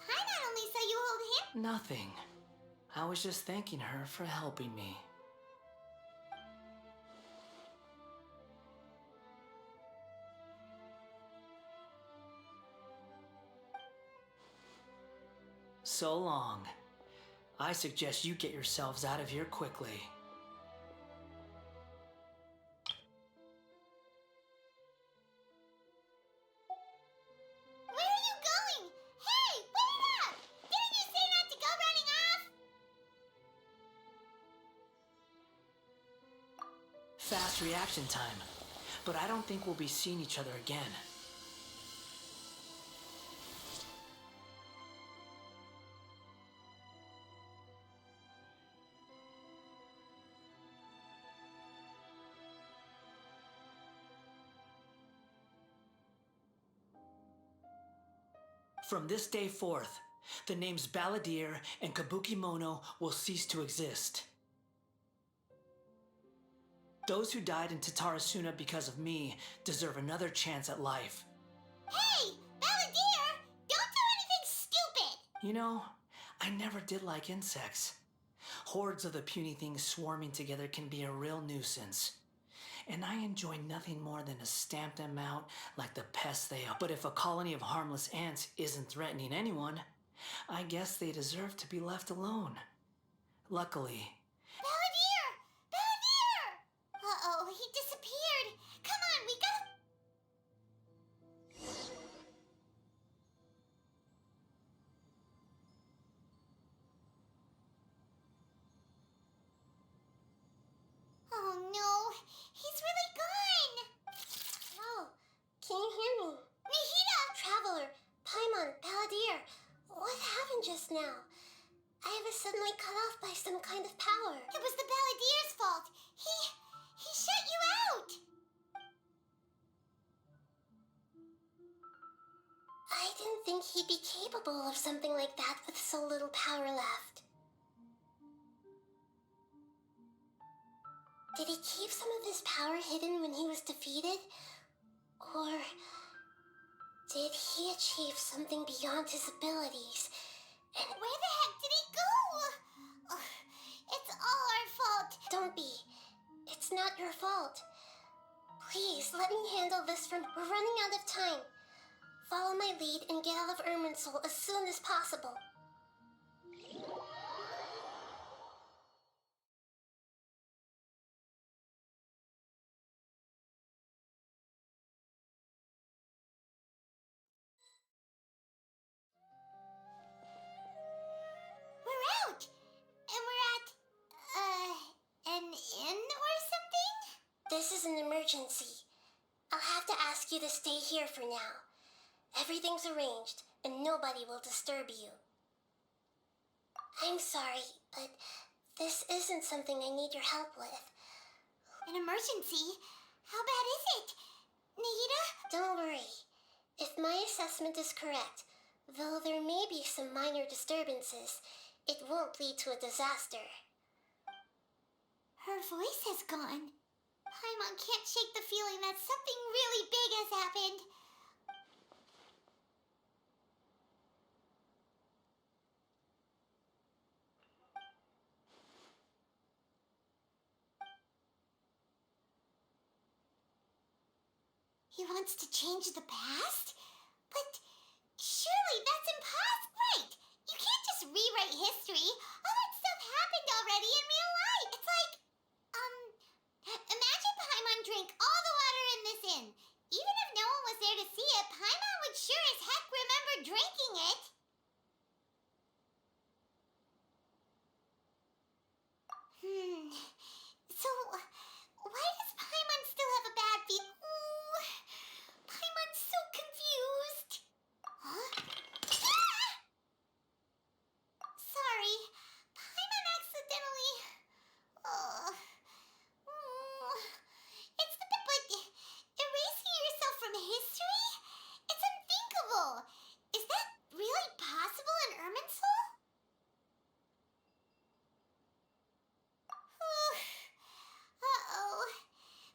Paimon only saw you hold him. Nothing. I was just thanking her for helping me. So long. I suggest you get yourselves out of here quickly. Where are you going? Hey, wait up! Didn't you say not to go running off? Fast reaction time. But I don't think we'll be seeing each other again. From this day forth, the names Balladeer and Kabukimono will cease to exist. Those who died in Tatarasuna because of me deserve another chance at life. Hey, Balladeer! Don't do anything stupid! You know, I never did like insects. Hordes of the puny things swarming together can be a real nuisance. And I enjoy nothing more than to stamp them out like the pests they are. But if a colony of harmless ants isn't threatening anyone, I guess they deserve to be left alone. Luckily... Balladeer! Balladeer! Uh-oh, he disappeared. Come on, we gotta... Oh no, he's really gone! Oh, can you hear me? Nihida! Traveler, Paimon, Balladeer, what happened just now? I was suddenly cut off by some kind of power. It was the Balladeer's fault. He shut you out! I didn't think he'd be capable of something like that with so little power left. Did he keep some of his power hidden when he was defeated? Or did he achieve something beyond his abilities? And Where the heck did he go? Ugh, it's all our fault. don't be. It's not your fault. Please, let me handle this from... We're running out of time. Follow my lead and get out of Irminsul as soon as possible. We're out! And we're at, an inn or something? This is an emergency. I'll have to ask you to stay here for now. Everything's arranged, and nobody will disturb you. I'm sorry, but this isn't something I need your help with. An emergency? How bad is it? Nihida? Don't worry. If my assessment is correct, though there may be some minor disturbances, it won't lead to a disaster. Her voice has gone. Paimon can't shake the feeling that something really big has happened. He wants to change the past? But surely that's impossible. Right! You can't just rewrite history. All that stuff happened already in real life. It's like, imagine Paimon drank all the water in this inn. Even if no one was there to see it, Paimon would sure as heck remember drinking it. So, why does Paimon still have a bad feel? Ooh, Paimon's so confused. Huh? Ah! Sorry, Paimon accidentally. Ugh. It's but erasing yourself from history? It's unthinkable. Is that really possible in Irminsul? Uh-oh.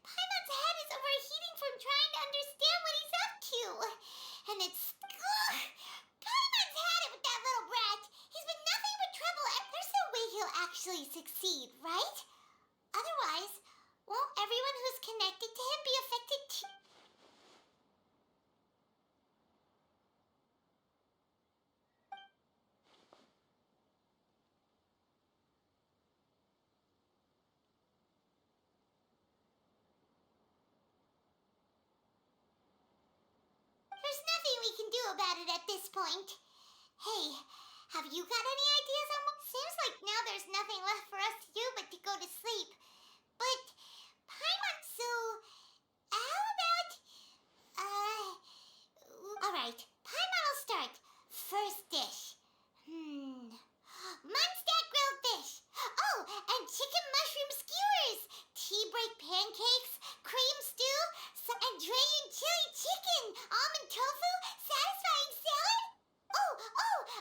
Paimon's head is overheating from trying to understand what he's up to. And it's... Ugh. Paimon's had it with that little brat. He's been nothing but trouble. There's no way he'll actually succeed, right? Otherwise, won't everyone who's connected to him be affected too? There's nothing we can do about it at this point. Hey, have you got any ideas on what... Seems like now there's nothing left for us to do but to go to sleep. But, Paimon, so... How about... Alright, Paimon will start. First dish. Munstack grilled fish. Oh, and chicken mushroom skewers. Tea break pancakes. Cream stew. And Dragon chili chicken. Almond tofu. Satisfying salad. Oh,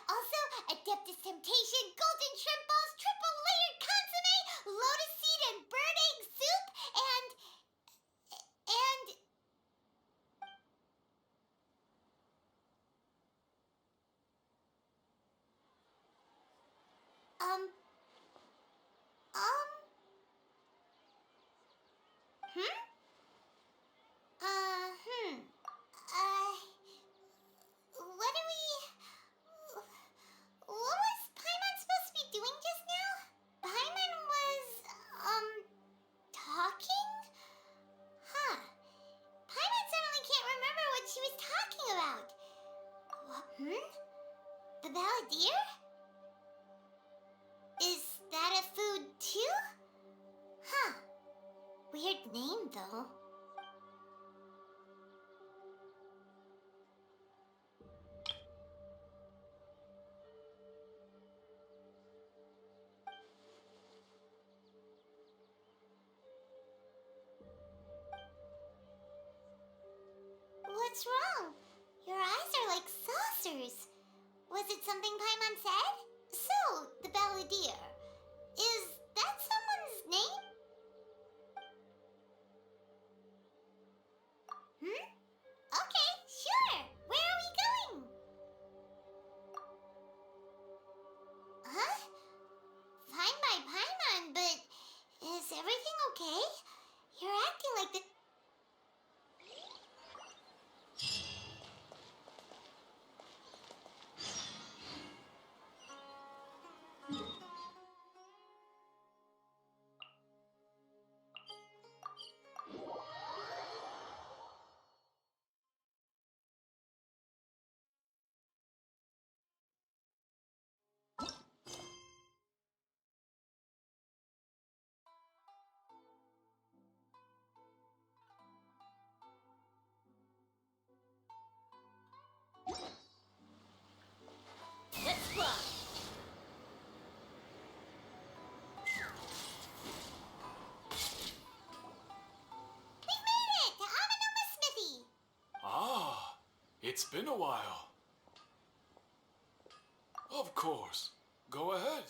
also Adeptus Temptation. Golden shrimp balls. Triple layered consomme. Lotus seed and bird egg soup. And... What are we... What was Paimon supposed to be doing just now? Paimon was, talking? Huh. Paimon suddenly can't remember what she was talking about. The balladeer? Is that a food too? Huh. Weird name, though. What's wrong? Your eyes are like saucers. Was it something Paimon said? So, the balladeer. Is that someone's name? Okay, sure. Where are we going? Huh? Fine by Paimon, but is everything okay? You're acting like the... Let's fly! We've made it! To Amanuma Smithy! It's been a while. Of course. Go ahead.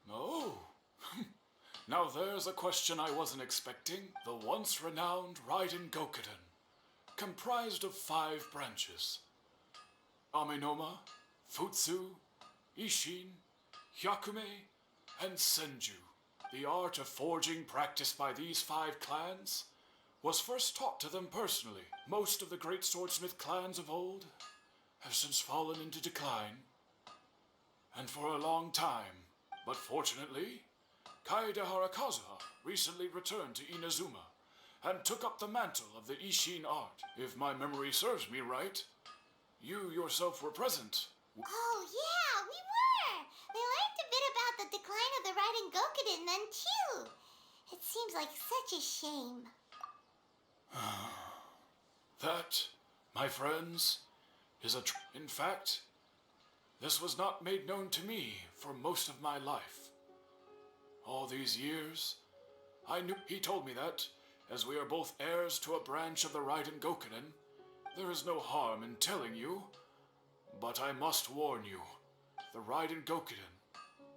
Oh. Now there's a question I wasn't expecting. The once renowned Raiden Gokuden, comprised of 5 branches. Amenoma, Futsu, Ishin, Hyakume, and Senju. The art of forging practiced by these 5 clans was first taught to them personally. Most of the great swordsmith clans of old have since fallen into decline, and for a long time. But fortunately, Kaedehara Kazuha recently returned to Inazuma and took up the mantle of the Ishin art. If my memory serves me right, you yourself were present. Oh, yeah, we were! We learned a bit about the decline of the Raiden Gokuden then, too. It seems like such a shame. That, my friends, is in fact, this was not made known to me for most of my life. All these years, I knew he told me that, as we are both heirs to a branch of the Raiden Gokuden, there is no harm in telling you. But I must warn you, the Raiden Gokuden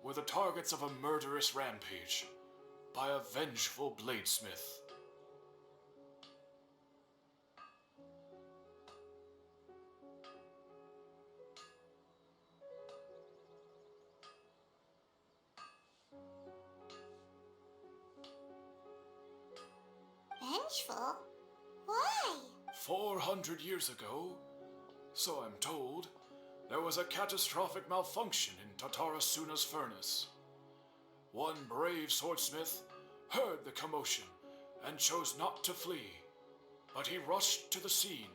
were the targets of a murderous rampage by a vengeful bladesmith. Vengeful? Why? 400 years ago, so I'm told, there was a catastrophic malfunction in Totara Suna's furnace. One brave swordsmith heard the commotion and chose not to flee, but he rushed to the scene.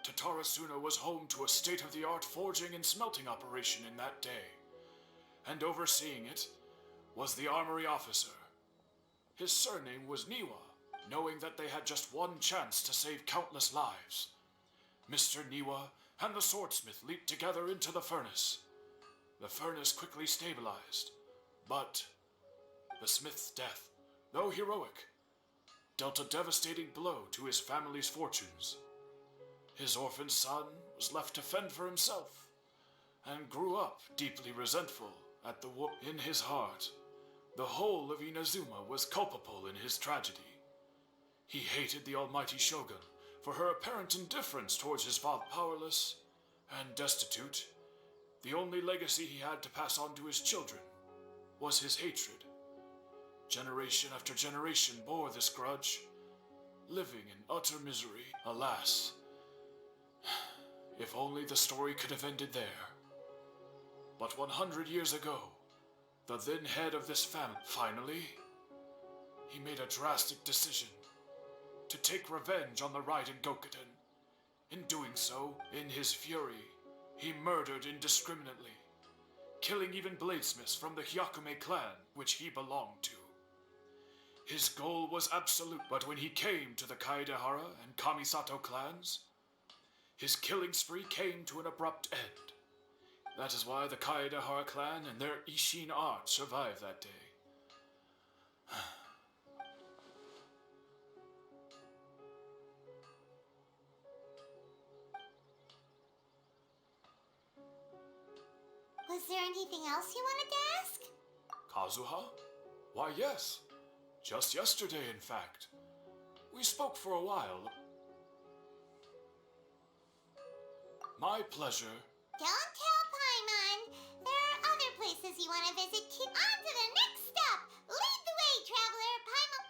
Totara Suna was home to a state-of-the-art forging and smelting operation in that day, and overseeing it was the armory officer. His surname was Niwa. Knowing that they had just one chance to save countless lives, Mr. Niwa and the swordsmith leaped together into the furnace. The furnace quickly stabilized, but the smith's death, though heroic, dealt a devastating blow to his family's fortunes. His orphan son was left to fend for himself, and grew up deeply resentful at the war in his heart. The whole of Inazuma was culpable in his tragedy. He hated the almighty shogun for her apparent indifference towards his father. Powerless and destitute, the only legacy he had to pass on to his children was his hatred. Generation after generation bore this grudge, living in utter misery. Alas, if only the story could have ended there. But 100 years ago, the then head of this family, finally, he made a drastic decision to take revenge on the Raiden Gokuden. In doing so, in his fury, he murdered indiscriminately, killing even bladesmiths from the Hyakume clan, which he belonged to. His goal was absolute, but when he came to the Kaedehara and Kamisato clans, his killing spree came to an abrupt end. That is why the Kaedehara clan and their Ishin art survived that day. Was there anything else you wanted to ask? Kazuha? Why, yes. Just yesterday, in fact. We spoke for a while. My pleasure. Don't tell Paimon. There are other places you want to visit too. On to the next stop. Lead the way, traveler. Paimon.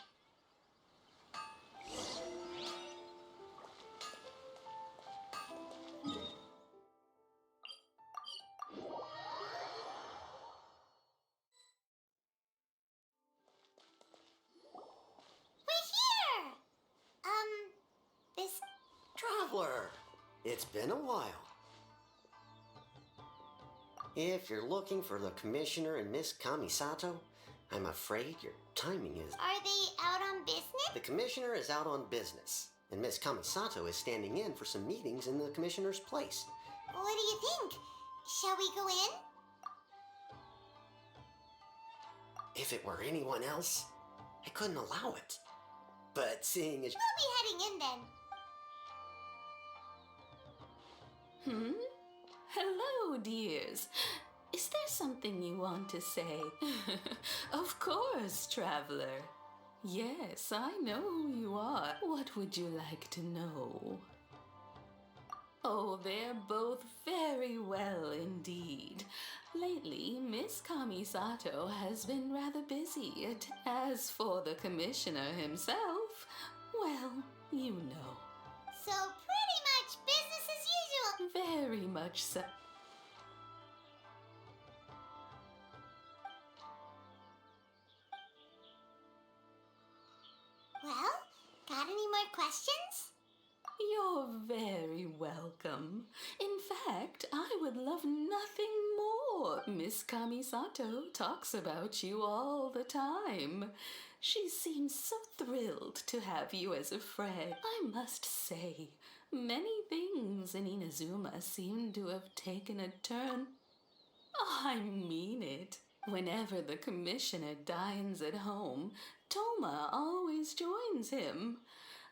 We're here. This. Traveler, it's been a while. If you're looking for the Commissioner and Miss Kamisato, I'm afraid your timing is... Are they out on business? The Commissioner is out on business, and Miss Kamisato is standing in for some meetings in the Commissioner's place. What do you think? Shall we go in? If it were anyone else, I couldn't allow it. But seeing as We'll be heading in then. Hello, dears. Is there something you want to say? Of course, traveler. Yes, I know who you are. What would you like to know? Oh, they're both very well indeed. Lately, Miss Kamisato has been rather busy. As for the commissioner himself, well, you know. So pretty much business as usual. Very much so. Well, got any more questions? You're very welcome. In fact, I would love nothing more. Miss Kamisato talks about you all the time. She seems so thrilled to have you as a friend. I must say, many things in Inazuma seem to have taken a turn. I mean it. Whenever the commissioner dines at home, Toma always joins him.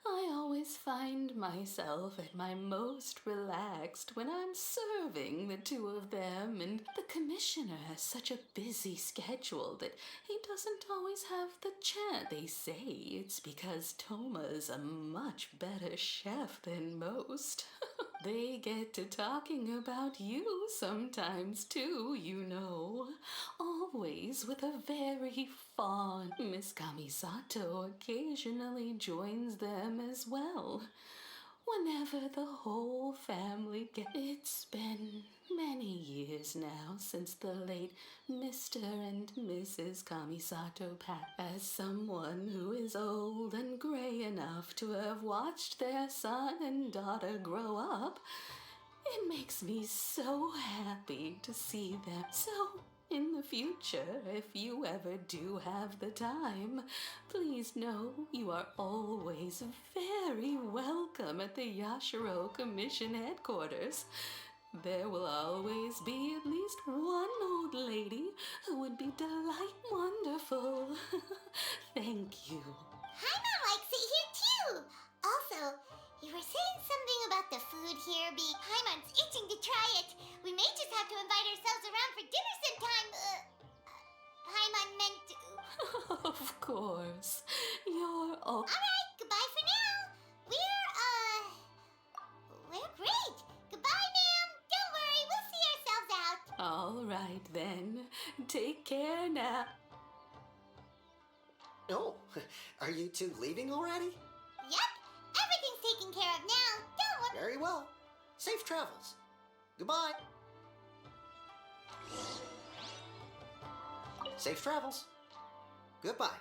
I always find myself at my most relaxed when I'm serving the two of them, and the commissioner has such a busy schedule that he doesn't always have the chance. They say it's because Toma's a much better chef than most. They get to talking about you sometimes too, you know. Always with a very fond Miss Kamisato occasionally joins them as well. Whenever the whole family It's been many years now since the late Mr. and Mrs. Kamisato passed. As someone who is old and gray enough to have watched their son and daughter grow up, it makes me so happy to see them. So, in the future, if you ever do have the time, please know you are always very welcome at the Yashiro Commission headquarters. There will always be at least one old lady who would be wonderful. Thank you. Haima likes it here too. Also, you were saying something about the food here being Haimon's itching to try it. We may just have to invite ourselves around for dinner sometime. Haimon meant to. Of course. You're all... Alright, goodbye for now. We're great. Goodbye, ma'am. Don't worry, we'll see ourselves out. All right, then. Take care now. Oh, are you two leaving already? Yep, everything's taken care of now. Don't worry. Very well. Safe travels. Goodbye. Safe travels. Goodbye.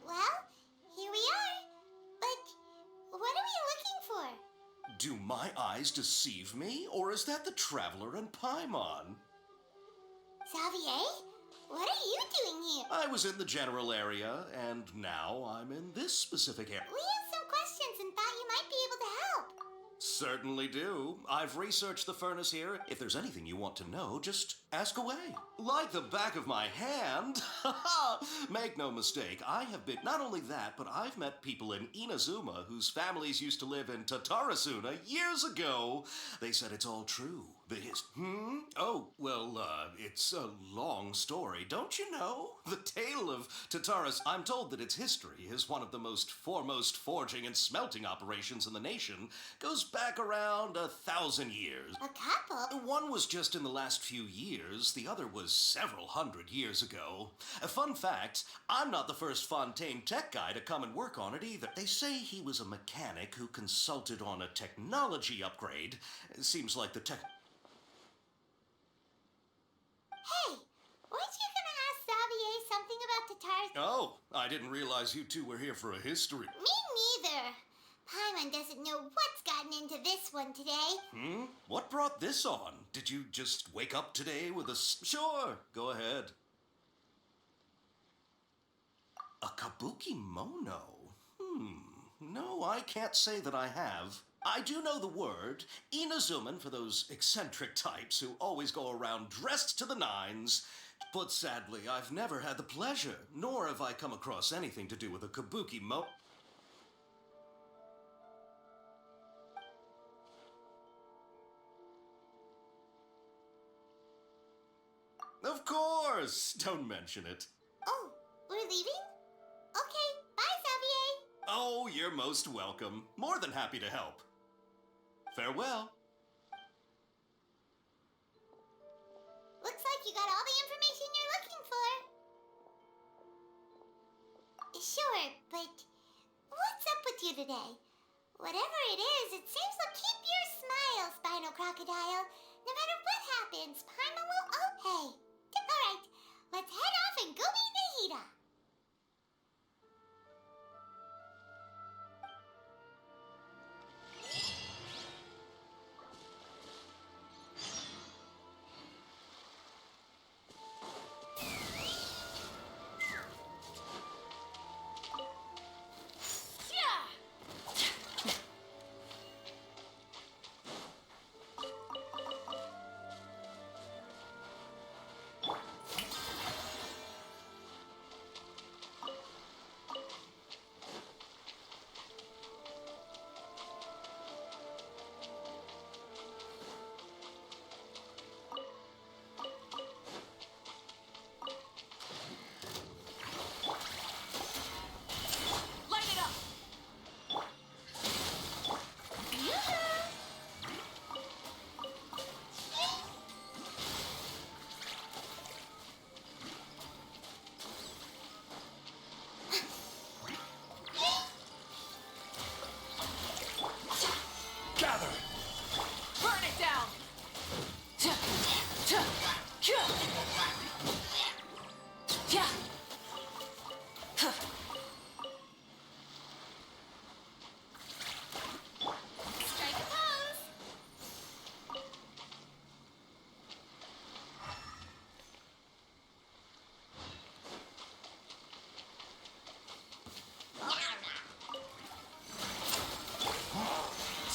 Well, here we are. But what are we looking for? Do my eyes deceive me, or is that the Traveler and Paimon? Xavier, what are you doing here? I was in the general area, and now I'm in this specific area. We have some questions and thought you might be able to help. Certainly do. I've researched the furnace here. If there's anything you want to know, just ask away. Like the back of my hand. Make no mistake, I have been... Not only that, but I've met people in Inazuma whose families used to live in Tatarasuna years ago. They said it's all true. Oh, well, it's a long story, don't you know? The tale of Tataras... I'm told that its history is one of the most foremost forging and smelting operations in the nation. Goes back around 1,000 years. A couple? One was just in the last few years. The other was several hundred years ago. A fun fact, I'm not the first Fontaine tech guy to come and work on it either. They say he was a mechanic who consulted on a technology upgrade. It seems like the tech... Hey, weren't you gonna ask Xavier something about Tatar's... Oh, I didn't realize you two were here for a history. Me neither. Paimon doesn't know what's gotten into this one today. What brought this on? Did you just wake up today with a... Sure, go ahead. A kabuki mono? No, I can't say that I have. I do know the word, Inazuman, for those eccentric types who always go around dressed to the nines. But sadly, I've never had the pleasure, nor have I come across anything to do with a kabuki mo... Of course! Don't mention it. Oh, we're leaving? Okay, bye, Xavier. Oh, you're most welcome. More than happy to help. Farewell. Looks like you got all the information you're looking for. Sure, but what's up with you today? Whatever it is, it seems to keep your smile, Spinal Crocodile. No matter what happens, Paimon will... Oh, hey. All right, let's head off and go meet Nahida.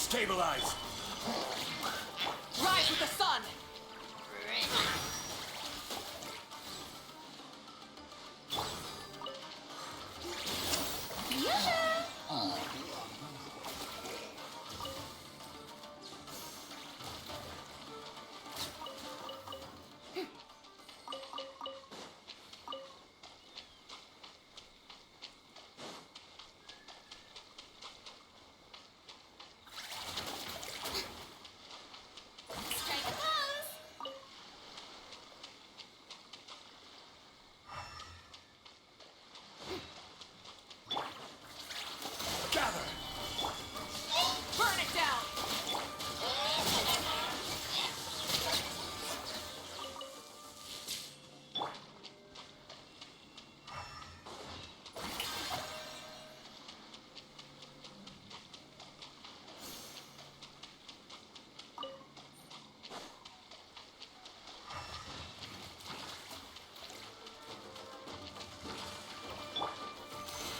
Stabilize! Rise with the sun!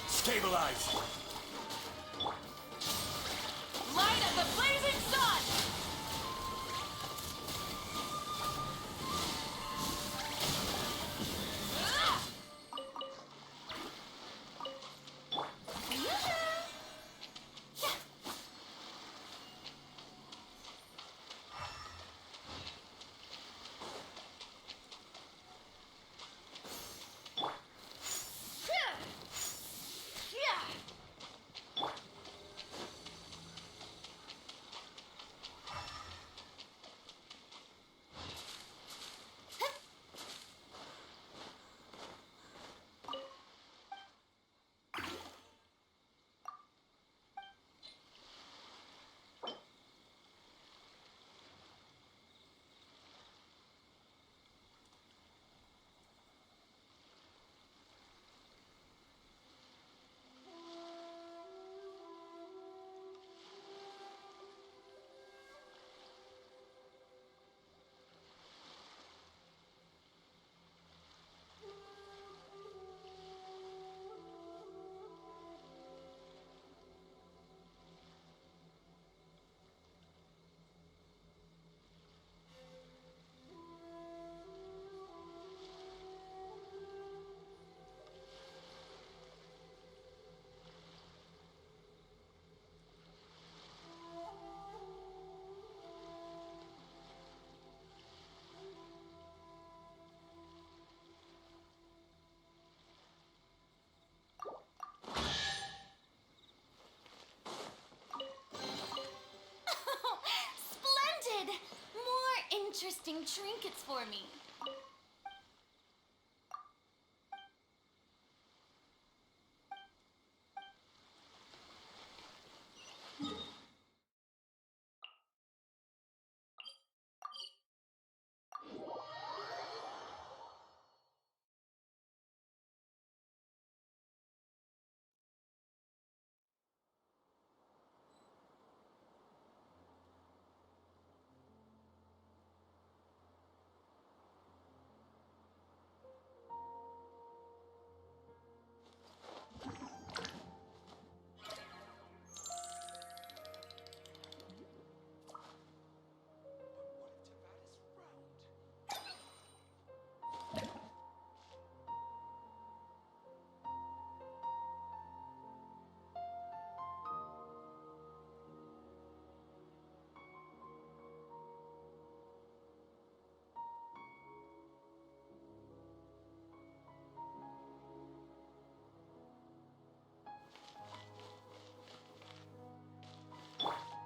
Stabilize! Light of the blazing sun! interesting trinkets for me.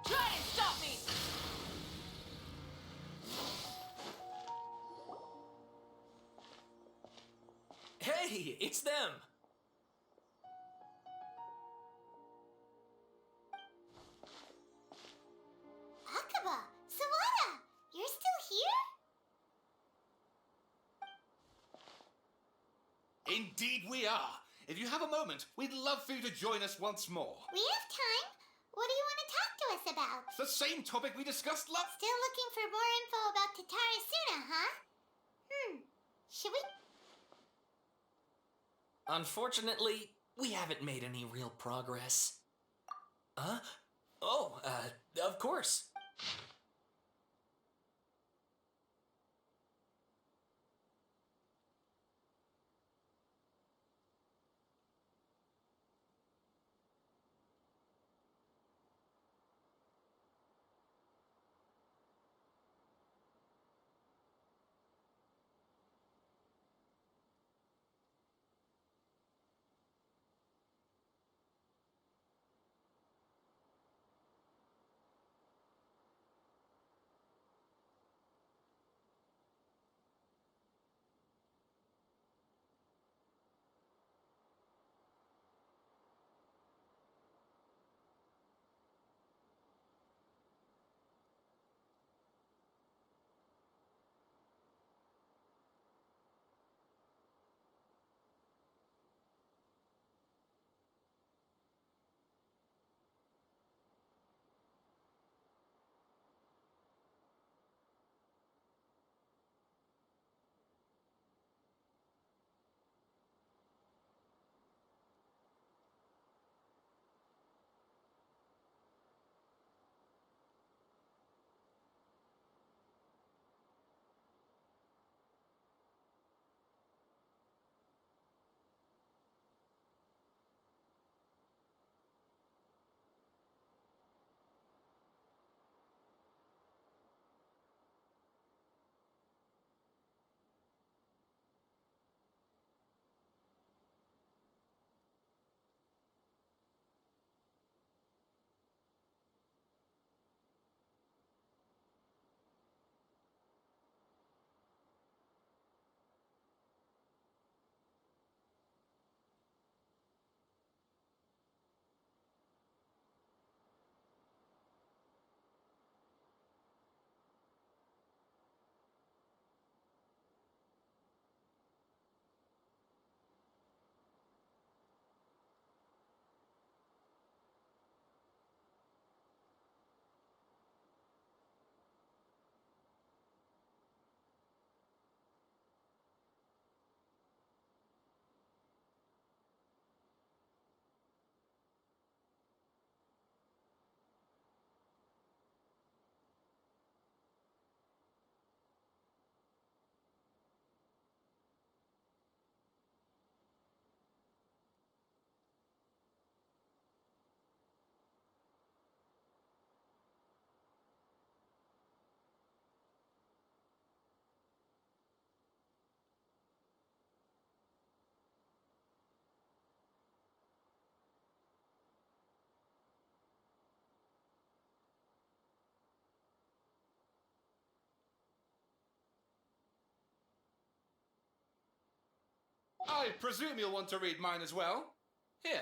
Try and stop me! Hey, it's them! Akaba, Sawada, you're still here? Indeed we are. If you have a moment, we'd love for you to join us once more. We have time. What do you want to talk to us about? It's the same topic we discussed last... Still looking for more info about Tatara Suna, huh? Should we? Unfortunately, we haven't made any real progress. Huh? Oh, of course. I presume you'll want to read mine as well. Here.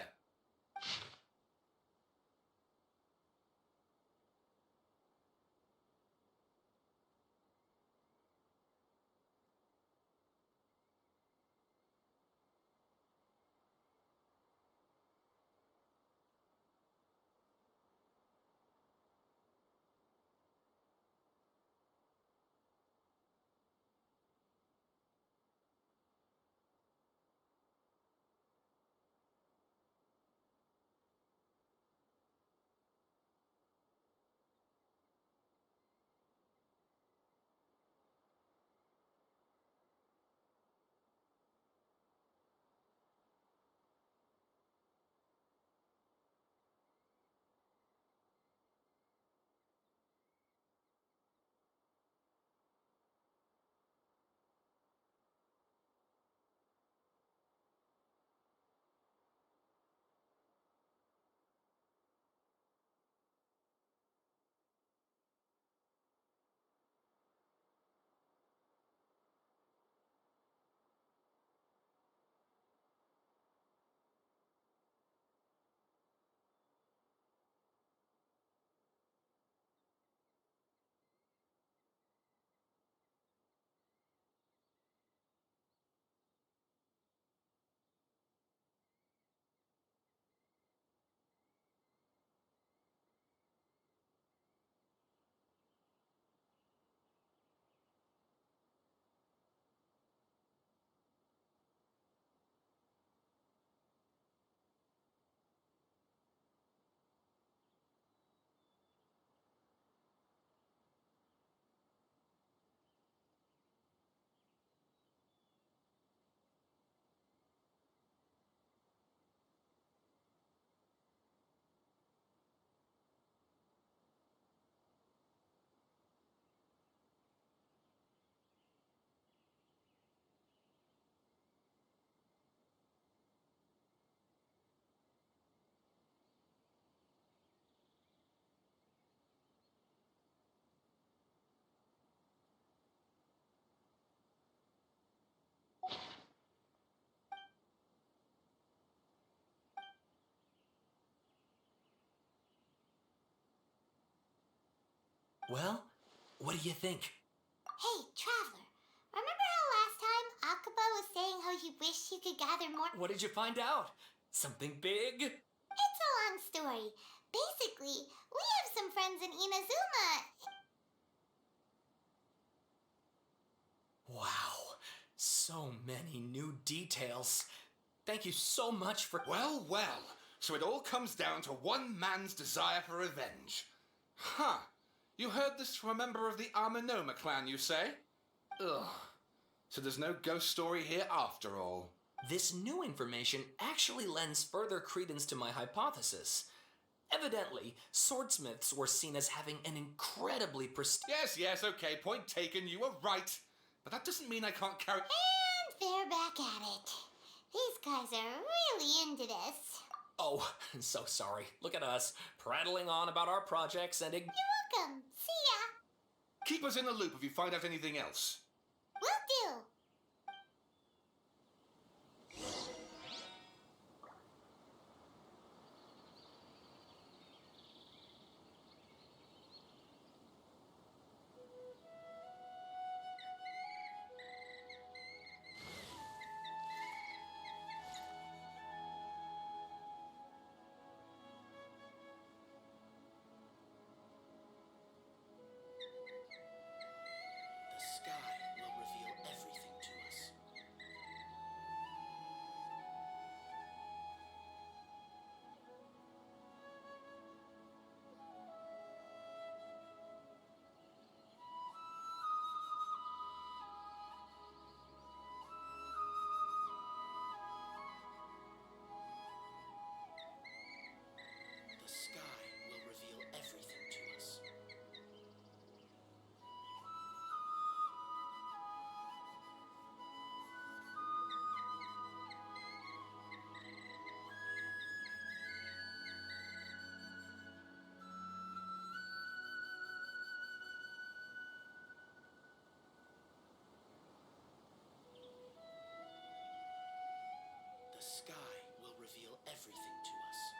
Well, what do you think? Hey, Traveler. Remember how last time Akaba was saying how he wished he could gather more... What did you find out? Something big? It's a long story. Basically, we have some friends in Inazuma. Wow, so many new details. Thank you so much for... Well, well. So it all comes down to one man's desire for revenge. Huh. You heard this from a member of the Amanoma clan, you say? Ugh. So there's no ghost story here after all. This new information actually lends further credence to my hypothesis. Evidently, swordsmiths were seen as having an incredibly Yes, okay, point taken, you were right. But that doesn't mean I can't carry... And they're back at it. These guys are really into this. Oh, so sorry. Look at us, prattling on about our projects and... You're welcome. See ya. Keep us in the loop if you find out anything else. Will do. The sky everything to us.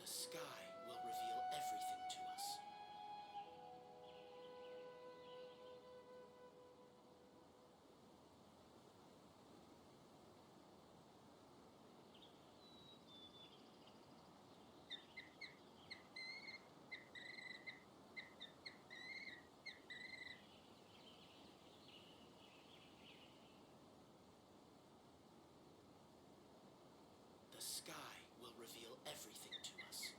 The sky will reveal everything to us. The sky will reveal everything to us.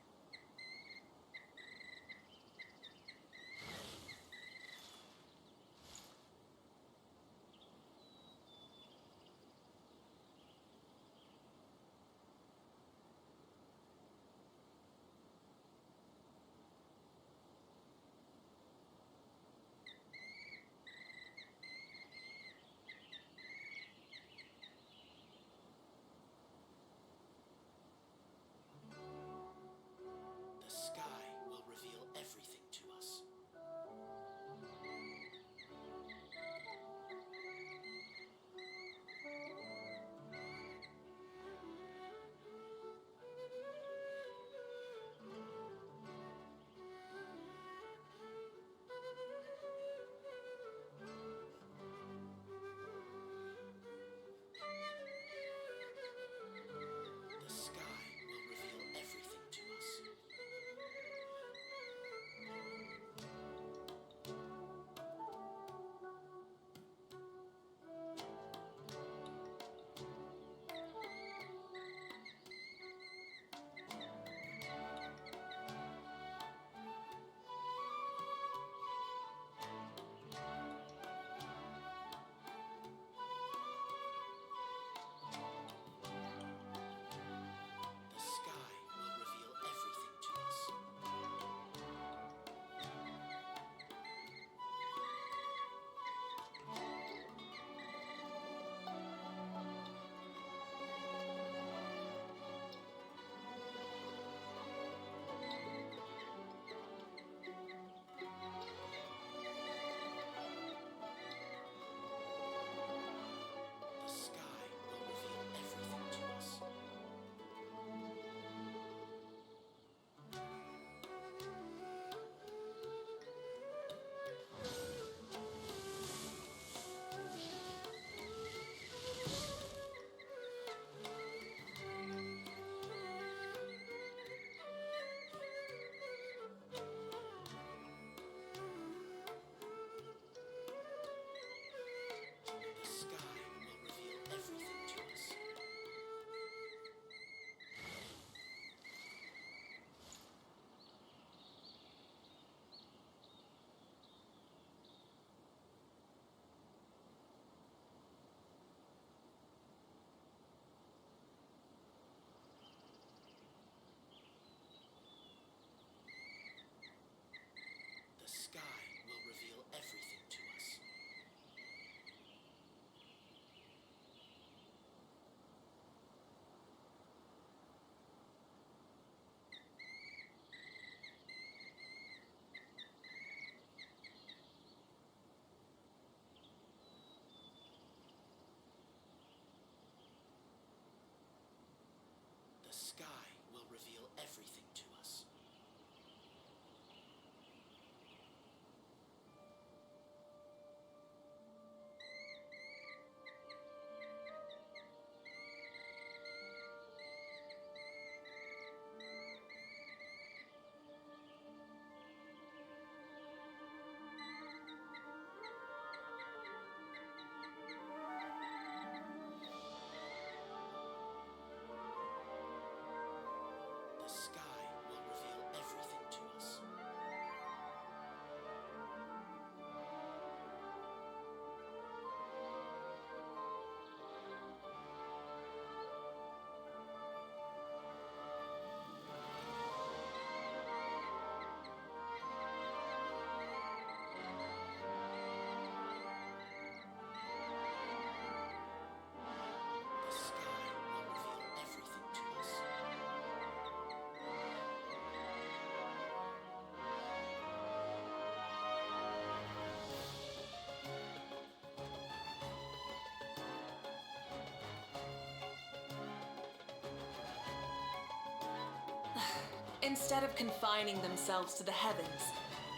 Instead of confining themselves to the heavens,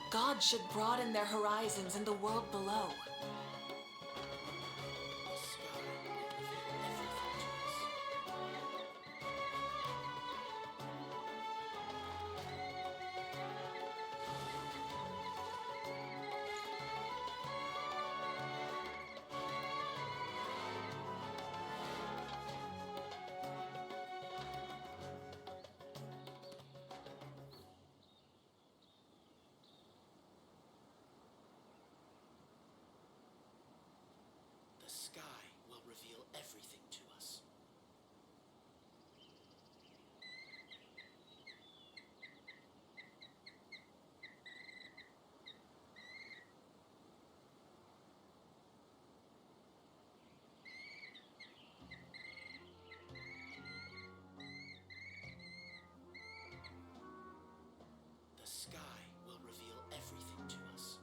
God should broaden their horizons in the world below. The sky will reveal everything to us. The sky will reveal everything to us.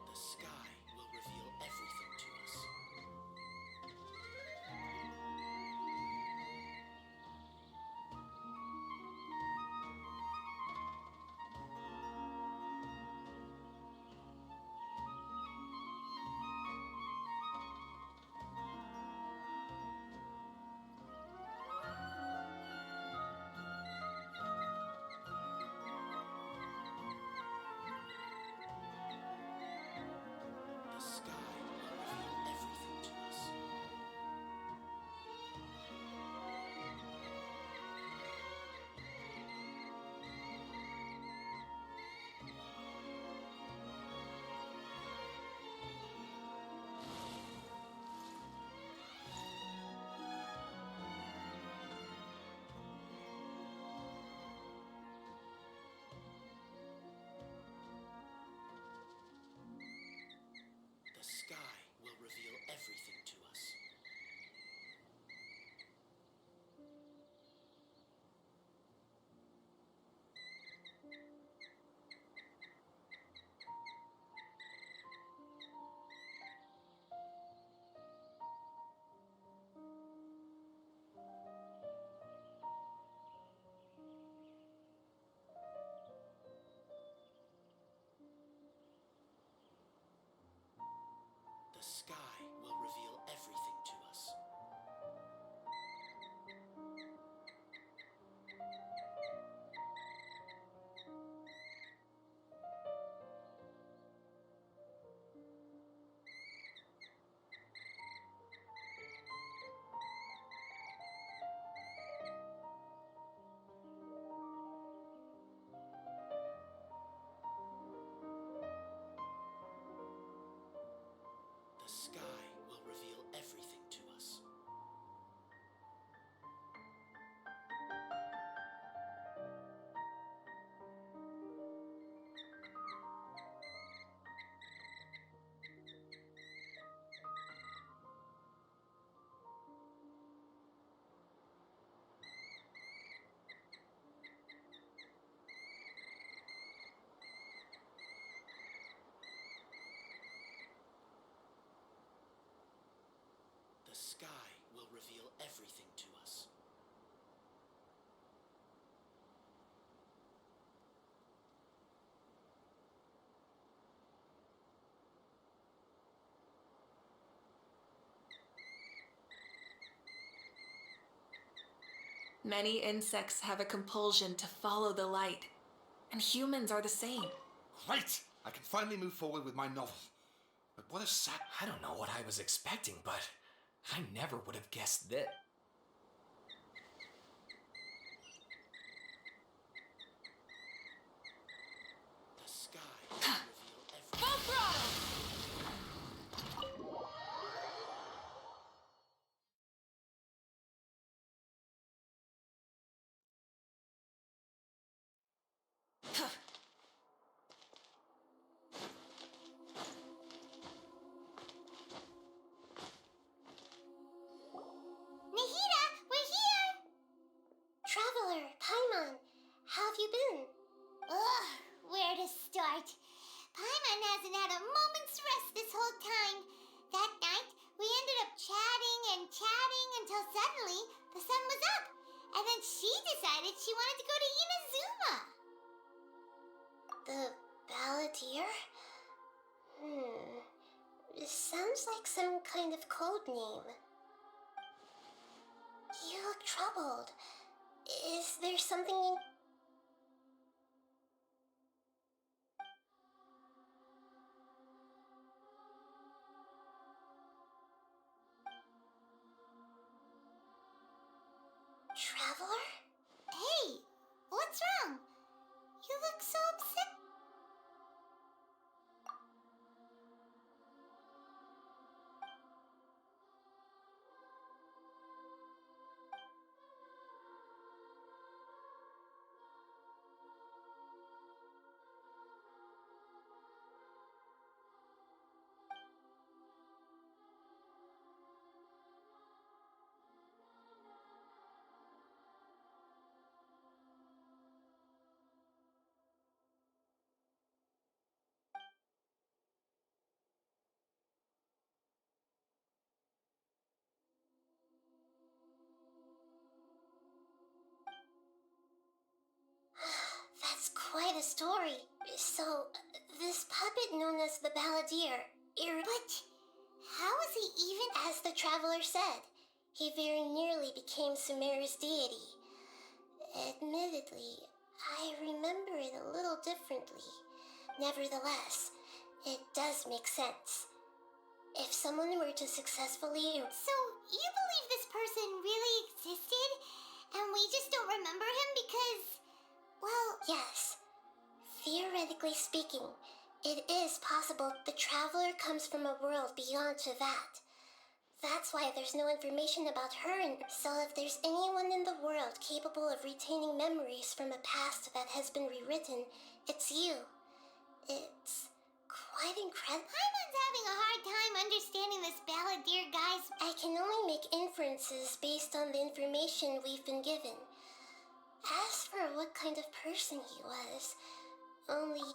The sky will reveal everything to us. The sky will reveal everything to us. The sky will reveal everything to us. The sky will reveal everything to us. The sky will reveal everything to us. The sky will reveal everything to us. Many insects have a compulsion to follow the light, and humans are the same. Great! I can finally move forward with my novel. But what a sad... I don't know what I was expecting, but I never would have guessed that. The sky will reveal everything. Full throttle! Traveler, Paimon, how have you been? Ugh, where to start? Paimon hasn't had a moment's rest this whole time. That night, we ended up chatting and chatting until suddenly the sun was up. And then she decided she wanted to go to Inazuma. The Balladeer? It sounds like some kind of code name. You look troubled. Is there something... Traveler? Hey, what's wrong? You look so upset. That's quite a story. So, this puppet known as the Balladeer, But how is he even... as the Traveler said, he very nearly became Sumeru's deity. Admittedly, I remember it a little differently. Nevertheless, it does make sense. If someone were to successfully... So, you believe this person really existed, and we just don't remember him because... Well... Yes. Theoretically speaking, it is possible the Traveler comes from a world beyond to that. That's why there's no information about her, and so if there's anyone in the world capable of retaining memories from a past that has been rewritten, it's you. It's quite incredible. Paimon's having a hard time understanding this Balladeer guy's... I can only make inferences based on the information we've been given. As for what kind of person he was, only...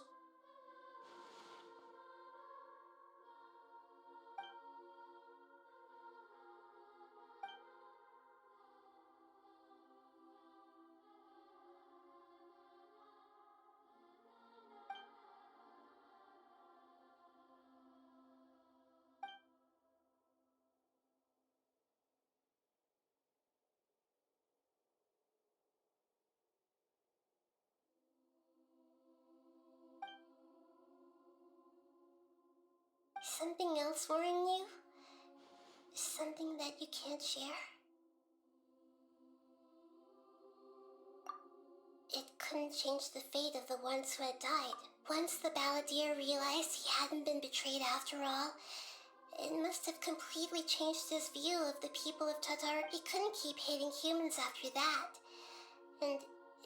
Something else worrying you? Something that you can't share? It couldn't change the fate of the ones who had died. Once the Balladeer realized he hadn't been betrayed after all, it must have completely changed his view of the people of Tatar. He couldn't keep hating humans after that. And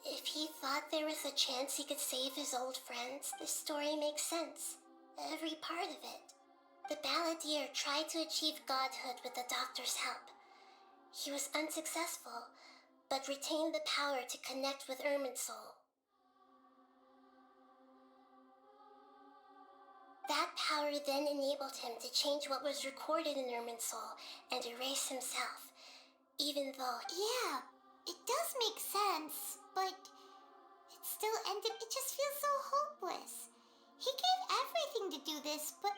if he thought there was a chance he could save his old friends, the story makes sense. Every part of it. The Balladeer tried to achieve godhood with the Doctor's help. He was unsuccessful, but retained the power to connect with Irminsul. That power then enabled him to change what was recorded in Irminsul and erase himself, even though... Yeah, it does make sense, but it still ended... It just feels so hopeless. He gave everything to do this, but...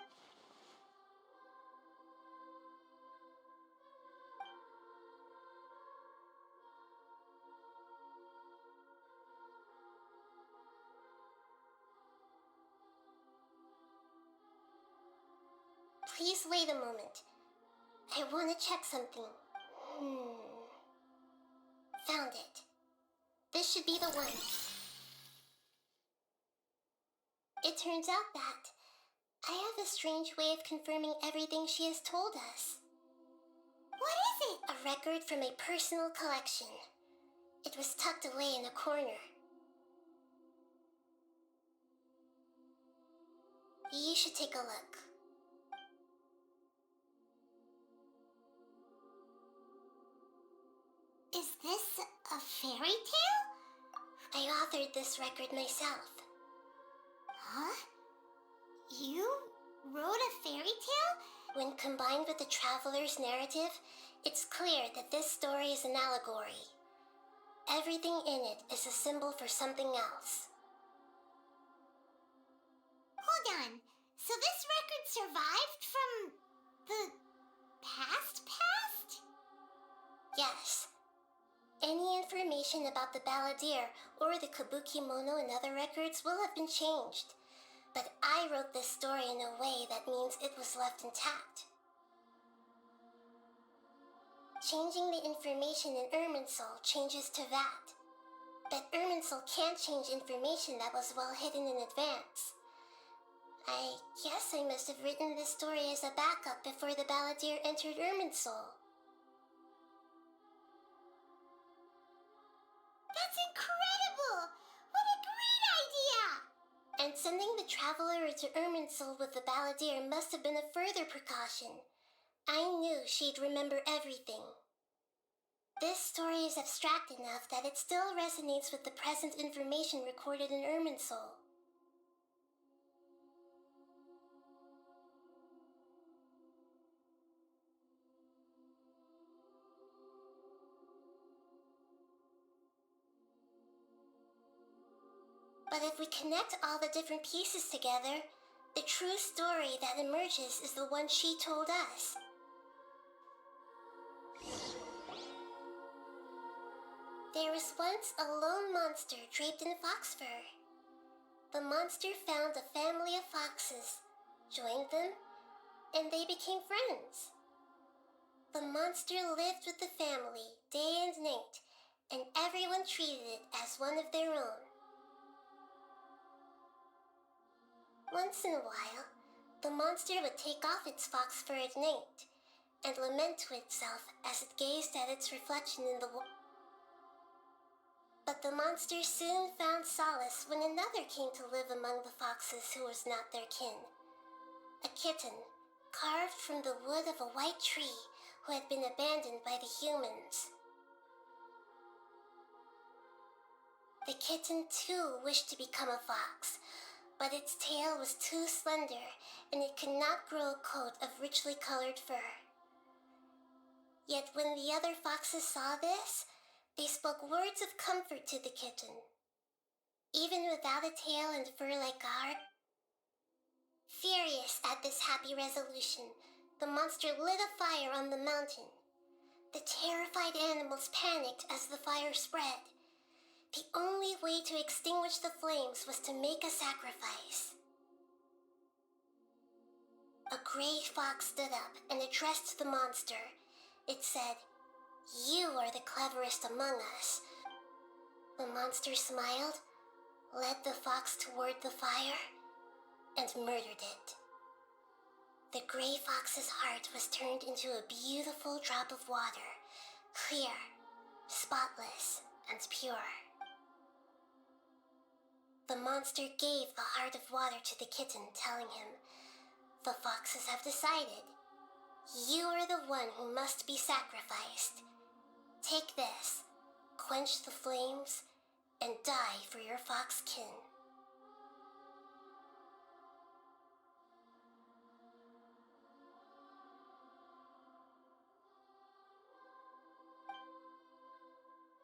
Please wait a moment. I want to check something. Found it. This should be the one. It turns out that I have a strange way of confirming everything she has told us. What is it? A record from a personal collection. It was tucked away in a corner. You should take a look. Is this a A fairy tale? I authored this record myself. Huh? You wrote a fairy tale? When combined with the traveler's narrative, it's clear that this story is an allegory. Everything in it is a symbol for something else. Hold on. So this record survived from the past? Yes. Any information about the balladeer or the kabuki mono in other records will have been changed. But I wrote this story in a way that means it was left intact. Changing the information in Irminsul changes to that. But Irminsul can't change information that was well hidden in advance. I guess I must have written this story as a backup before the balladeer entered Irminsul. That's incredible! What a great idea! And sending the traveler to Irminsul with the balladeer must have been a further precaution. I knew she'd remember everything. This story is abstract enough that it still resonates with the present information recorded in Irminsul. But if we connect all the different pieces together, the true story that emerges is the one she told us. There was once a lone monster draped in fox fur. The monster found a family of foxes, joined them, and they became friends. The monster lived with the family day and night, and everyone treated it as one of their own. Once in a while, the monster would take off its fox fur at night and lament to itself as it gazed at its reflection in the water. But the monster soon found solace when another came to live among the foxes who was not their kin. A kitten, carved from the wood of a white tree who had been abandoned by the humans. The kitten too wished to become a fox, but its tail was too slender and it could not grow a coat of richly colored fur. Yet when the other foxes saw this, they spoke words of comfort to the kitten. Even without a tail and fur like ours. Furious at this happy resolution, the monster lit a fire on the mountain. The terrified animals panicked as the fire spread. The only way to extinguish the flames was to make a sacrifice. A gray fox stood up and addressed the monster. It said, "You are the cleverest among us." The monster smiled, led the fox toward the fire, and murdered it. The gray fox's heart was turned into a beautiful drop of water, clear, spotless, and pure. The monster gave the heart of water to the kitten, telling him, "The foxes have decided. You are the one who must be sacrificed. Take this, quench the flames, and die for your fox kin."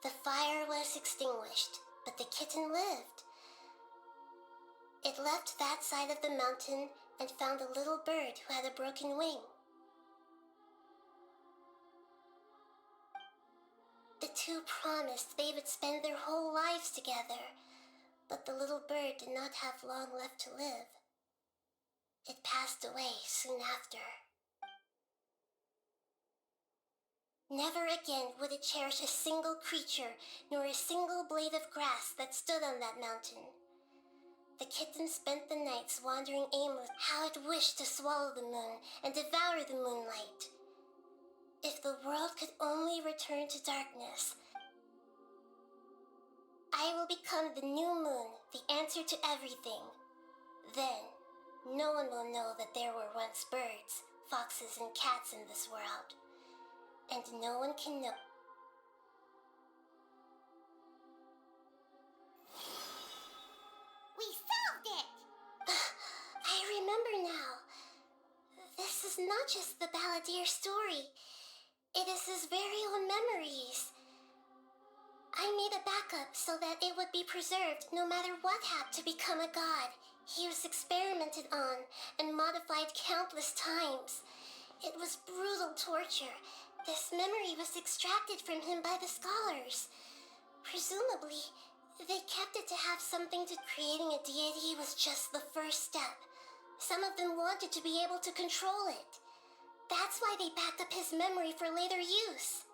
The fire was extinguished, but the kitten lived. It left that side of the mountain and found a little bird who had a broken wing. The two promised they would spend their whole lives together, but the little bird did not have long left to live. It passed away soon after. Never again would it cherish a single creature nor a single blade of grass that stood on that mountain. The kitten spent the nights wandering aimlessly how it wished to swallow the moon and devour the moonlight. If the world could only return to darkness, I will become the new moon, the answer to everything. Then, no one will know that there were once birds, foxes, and cats in this world. And no one can know. is not just the Balladeer story. It is his very own memories. I made a backup so that it would be preserved no matter what happened to become a god. He was experimented on and modified countless times. It was brutal torture. This memory was extracted from him by the scholars. Presumably, they kept it to have something to creating a deity was just the first step. Some of them wanted to be able to control it. That's why they backed up his memory for later use.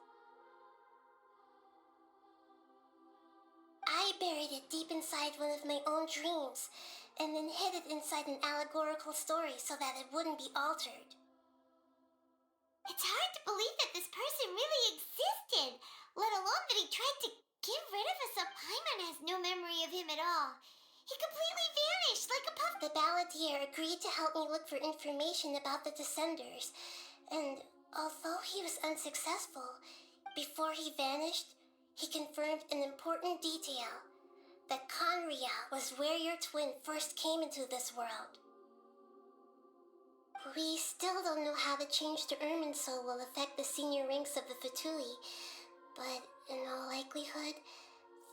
I buried it deep inside one of my own dreams, and then hid it inside an allegorical story so that it wouldn't be altered. It's hard to believe that this person really existed, let alone that he tried to get rid of us so Paimon has no memory of him at all. He completely vanished like a puff. The Balladeer agreed to help me look for information about the Descenders, and although he was unsuccessful, before he vanished, he confirmed an important detail, that Conria was where your twin first came into this world. We still don't know how the change to Irminsul will affect the senior ranks of the Fatui, but in all likelihood,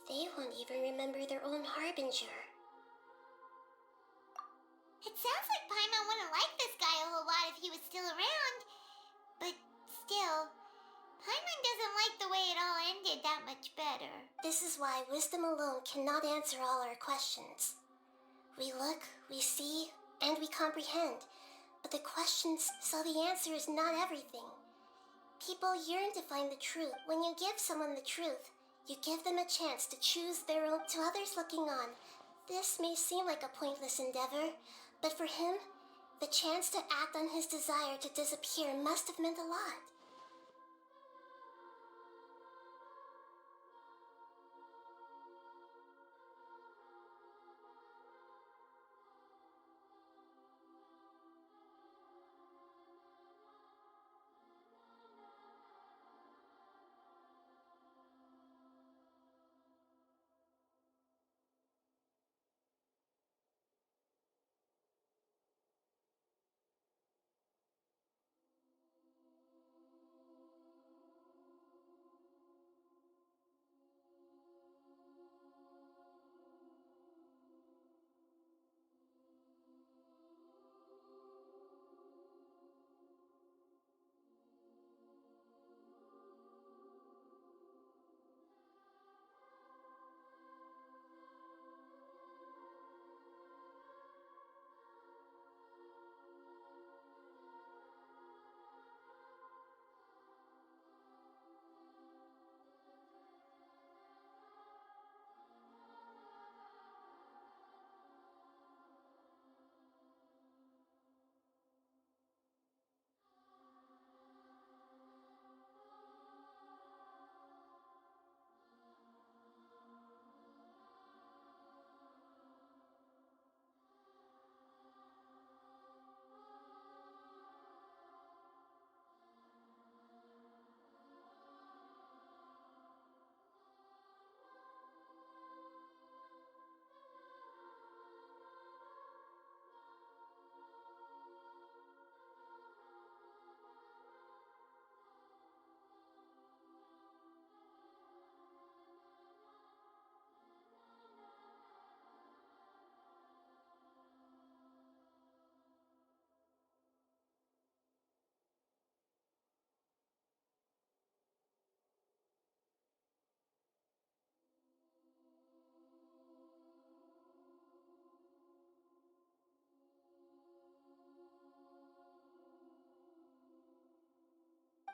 they won't even remember their own Harbinger. It sounds like Paimon wouldn't like this guy a whole lot if he was still around. But still, Paimon doesn't like the way it all ended that much better. This is why wisdom alone cannot answer all our questions. We look, we see, and we comprehend, but the questions so the answer is not everything. People yearn to find the truth. When you give someone the truth, you give them a chance to choose their own. To others looking on, this may seem like a pointless endeavor, but for him, the chance to act on his desire to disappear must have meant a lot.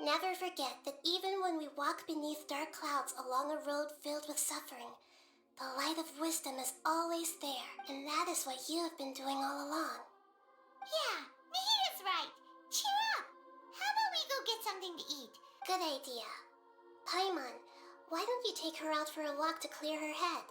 Never forget that even when we walk beneath dark clouds along a road filled with suffering, the light of wisdom is always there, and that is what you have been doing all along. Yeah, Nahira's right. Cheer up. How about we go get something to eat? Good idea. Paimon, why don't you take her out for a walk to clear her head?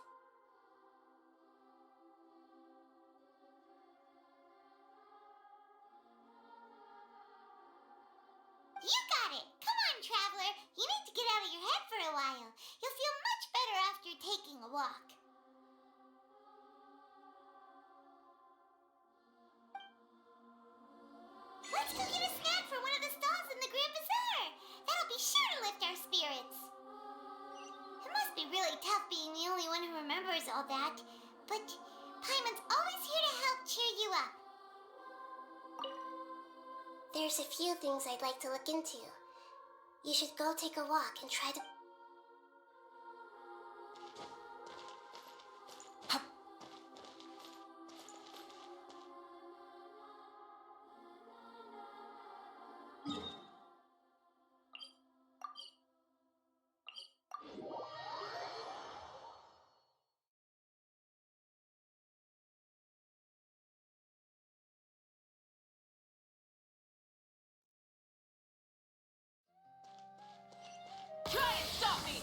You got it! Come on, traveler! You need to get out of your head for a while. You'll feel much better after taking a walk. Let's go get a snack remembers all that, but Paimon's always here to help cheer you up. There's a few things I'd like to look into. You should go take a walk and try to... Try and stop me!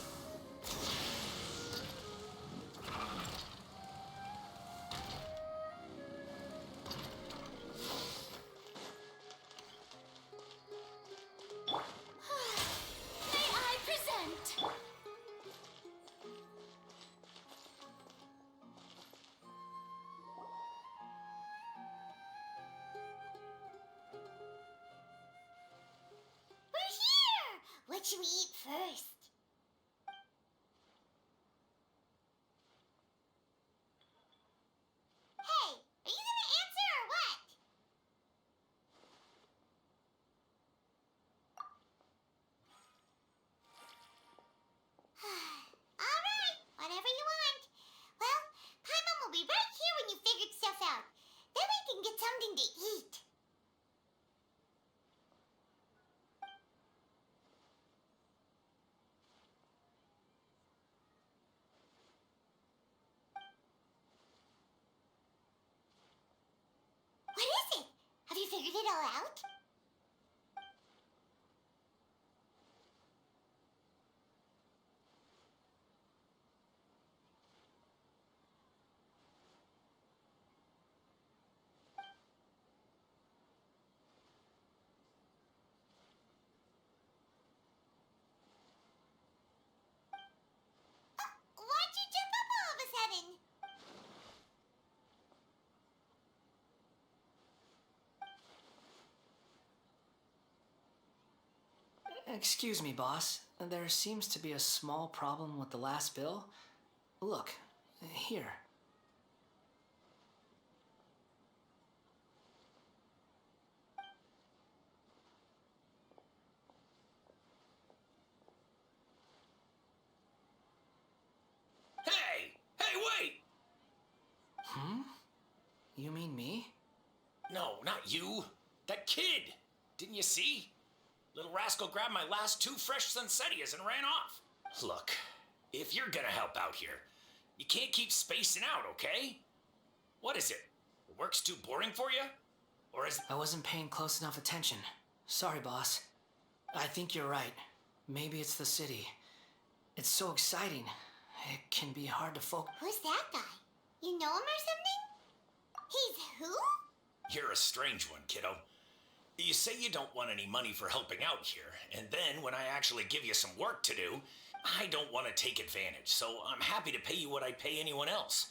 May I present? We're here! What should we eat first? Hey, are you gonna answer or what? All right, whatever you want. Well, Paimon will be right here when you figured stuff out. Then we can get something to eat. What is it? Have you figured it all out? Why'd you jump up all of a sudden? Excuse me, boss. There seems to be a small problem with the last bill. Look, here. Hey! Hey, wait! Hmm? You mean me? No, not you. That kid. Didn't you see? Little rascal grabbed my last 2 fresh Sunsettias and ran off. Look, if you're gonna help out here, you can't keep spacing out, okay? What is it? Work's too boring for you? Or is... I wasn't paying close enough attention. Sorry, boss. I think you're right. Maybe it's the city. It's so exciting. It can be hard to focus. Who's that guy? You know him or something? He's who? You're a strange one, kiddo. You say you don't want any money for helping out here, and then when I actually give you some work to do, I don't want to take advantage, so I'm happy to pay you what I'd pay anyone else.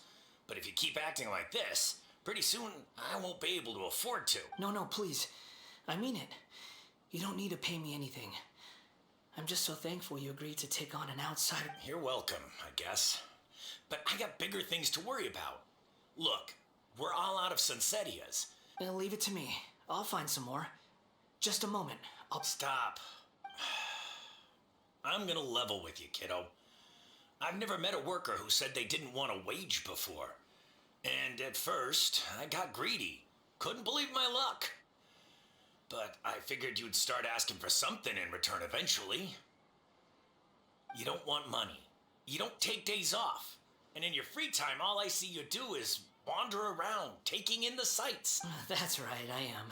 But if you keep acting like this, pretty soon I won't be able to afford to. No, please. I mean it. You don't need to pay me anything. I'm just so thankful you agreed to take on an outsider. You're welcome, I guess. But I got bigger things to worry about. Look, we're all out of Sunsettias. Leave it to me. I'll find some more. Just a moment. I'll... Stop. I'm gonna level with you, kiddo. I've never met a worker who said they didn't want a wage before. And at first, I got greedy. Couldn't believe my luck. But I figured you'd start asking for something in return eventually. You don't want money. You don't take days off. And in your free time, all I see you do is wander around, taking in the sights. That's right, I am.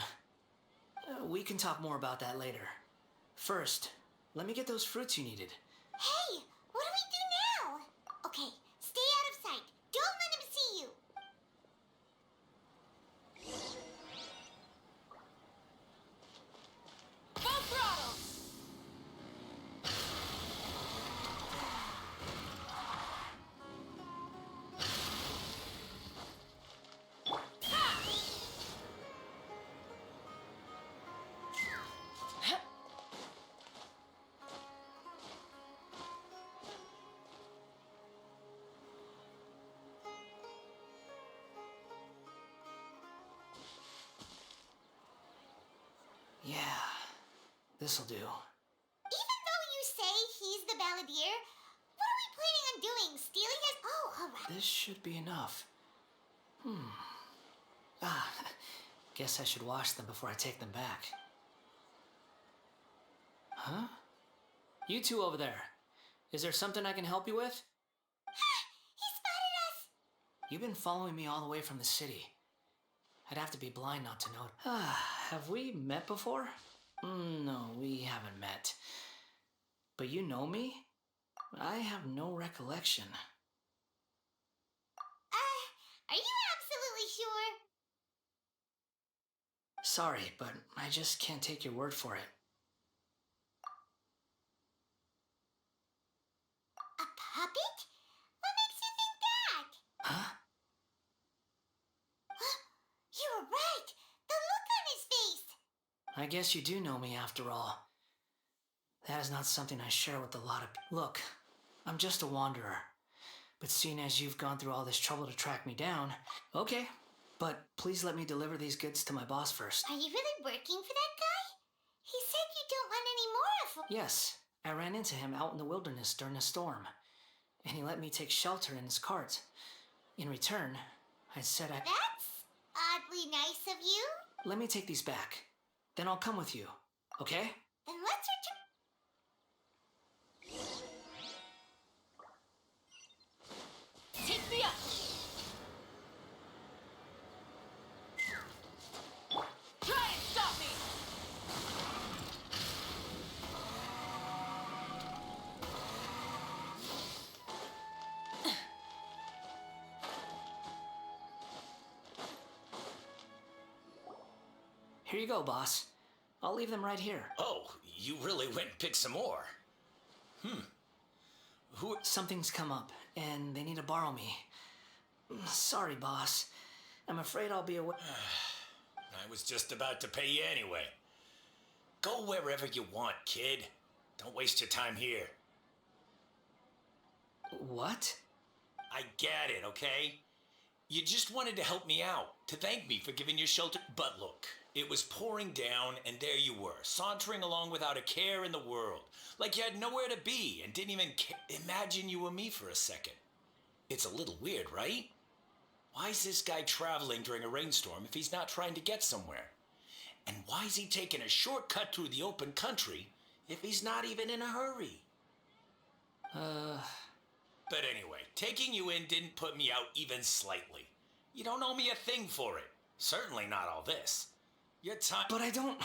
We can talk more about that later. First, let me get those fruits you needed. Hey, what do we do now? Okay, stay out of sight. Don't let him see you. Full throttle! this'll do. Even though you say he's the balladeer, what are we planning on doing? Stealing his... Oh, alright. This should be enough. Guess I should wash them before I take them back. Huh? You two over there. Is there something I can help you with? He spotted us! You've been following me all the way from the city. I'd have to be blind not to know. Have we met before? No, we haven't met. But you know me? I have no recollection. Are you absolutely sure? Sorry, but I just can't take your word for it. A puppet? What makes you think that? Huh? You were right! The look on his face! I guess you do know me after all. That is not something I share with a lot of people. Look, I'm just a wanderer. But seeing as you've gone through all this trouble to track me down, okay. But please let me deliver these goods to my boss first. Are you really working for that guy? He said you don't want any more of... Yes, I ran into him out in the wilderness during a storm. And he let me take shelter in his cart. In return, I said I... That's oddly nice of you. Let me take these back. Then I'll come with you, okay? Then let's return... Take me up! Try and stop me! Here you go, boss. I'll leave them right here. Oh, you really went and picked some more. Something's come up, and they need to borrow me. Sorry, boss. I'm afraid I'll be away. I was just about to pay you anyway. Go wherever you want, kid. Don't waste your time here. What? I get it, okay? You just wanted to help me out, to thank me for giving you shelter. But look, it was pouring down, and there you were, sauntering along without a care in the world. Like you had nowhere to be and didn't even imagine you were me for a second. It's a little weird, right? Why is this guy traveling during a rainstorm if he's not trying to get somewhere? And why is he taking a shortcut through the open country if he's not even in a hurry? But anyway, taking you in didn't put me out even slightly. You don't owe me a thing for it. Certainly not all this. Your time... But I don't...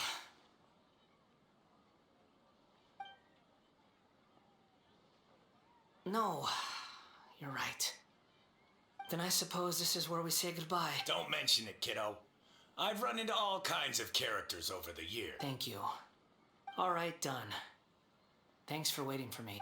No, you're right. Then I suppose this is where we say goodbye. Don't mention it, kiddo. I've run into all kinds of characters over the years. Thank you. All right, done. Thanks for waiting for me.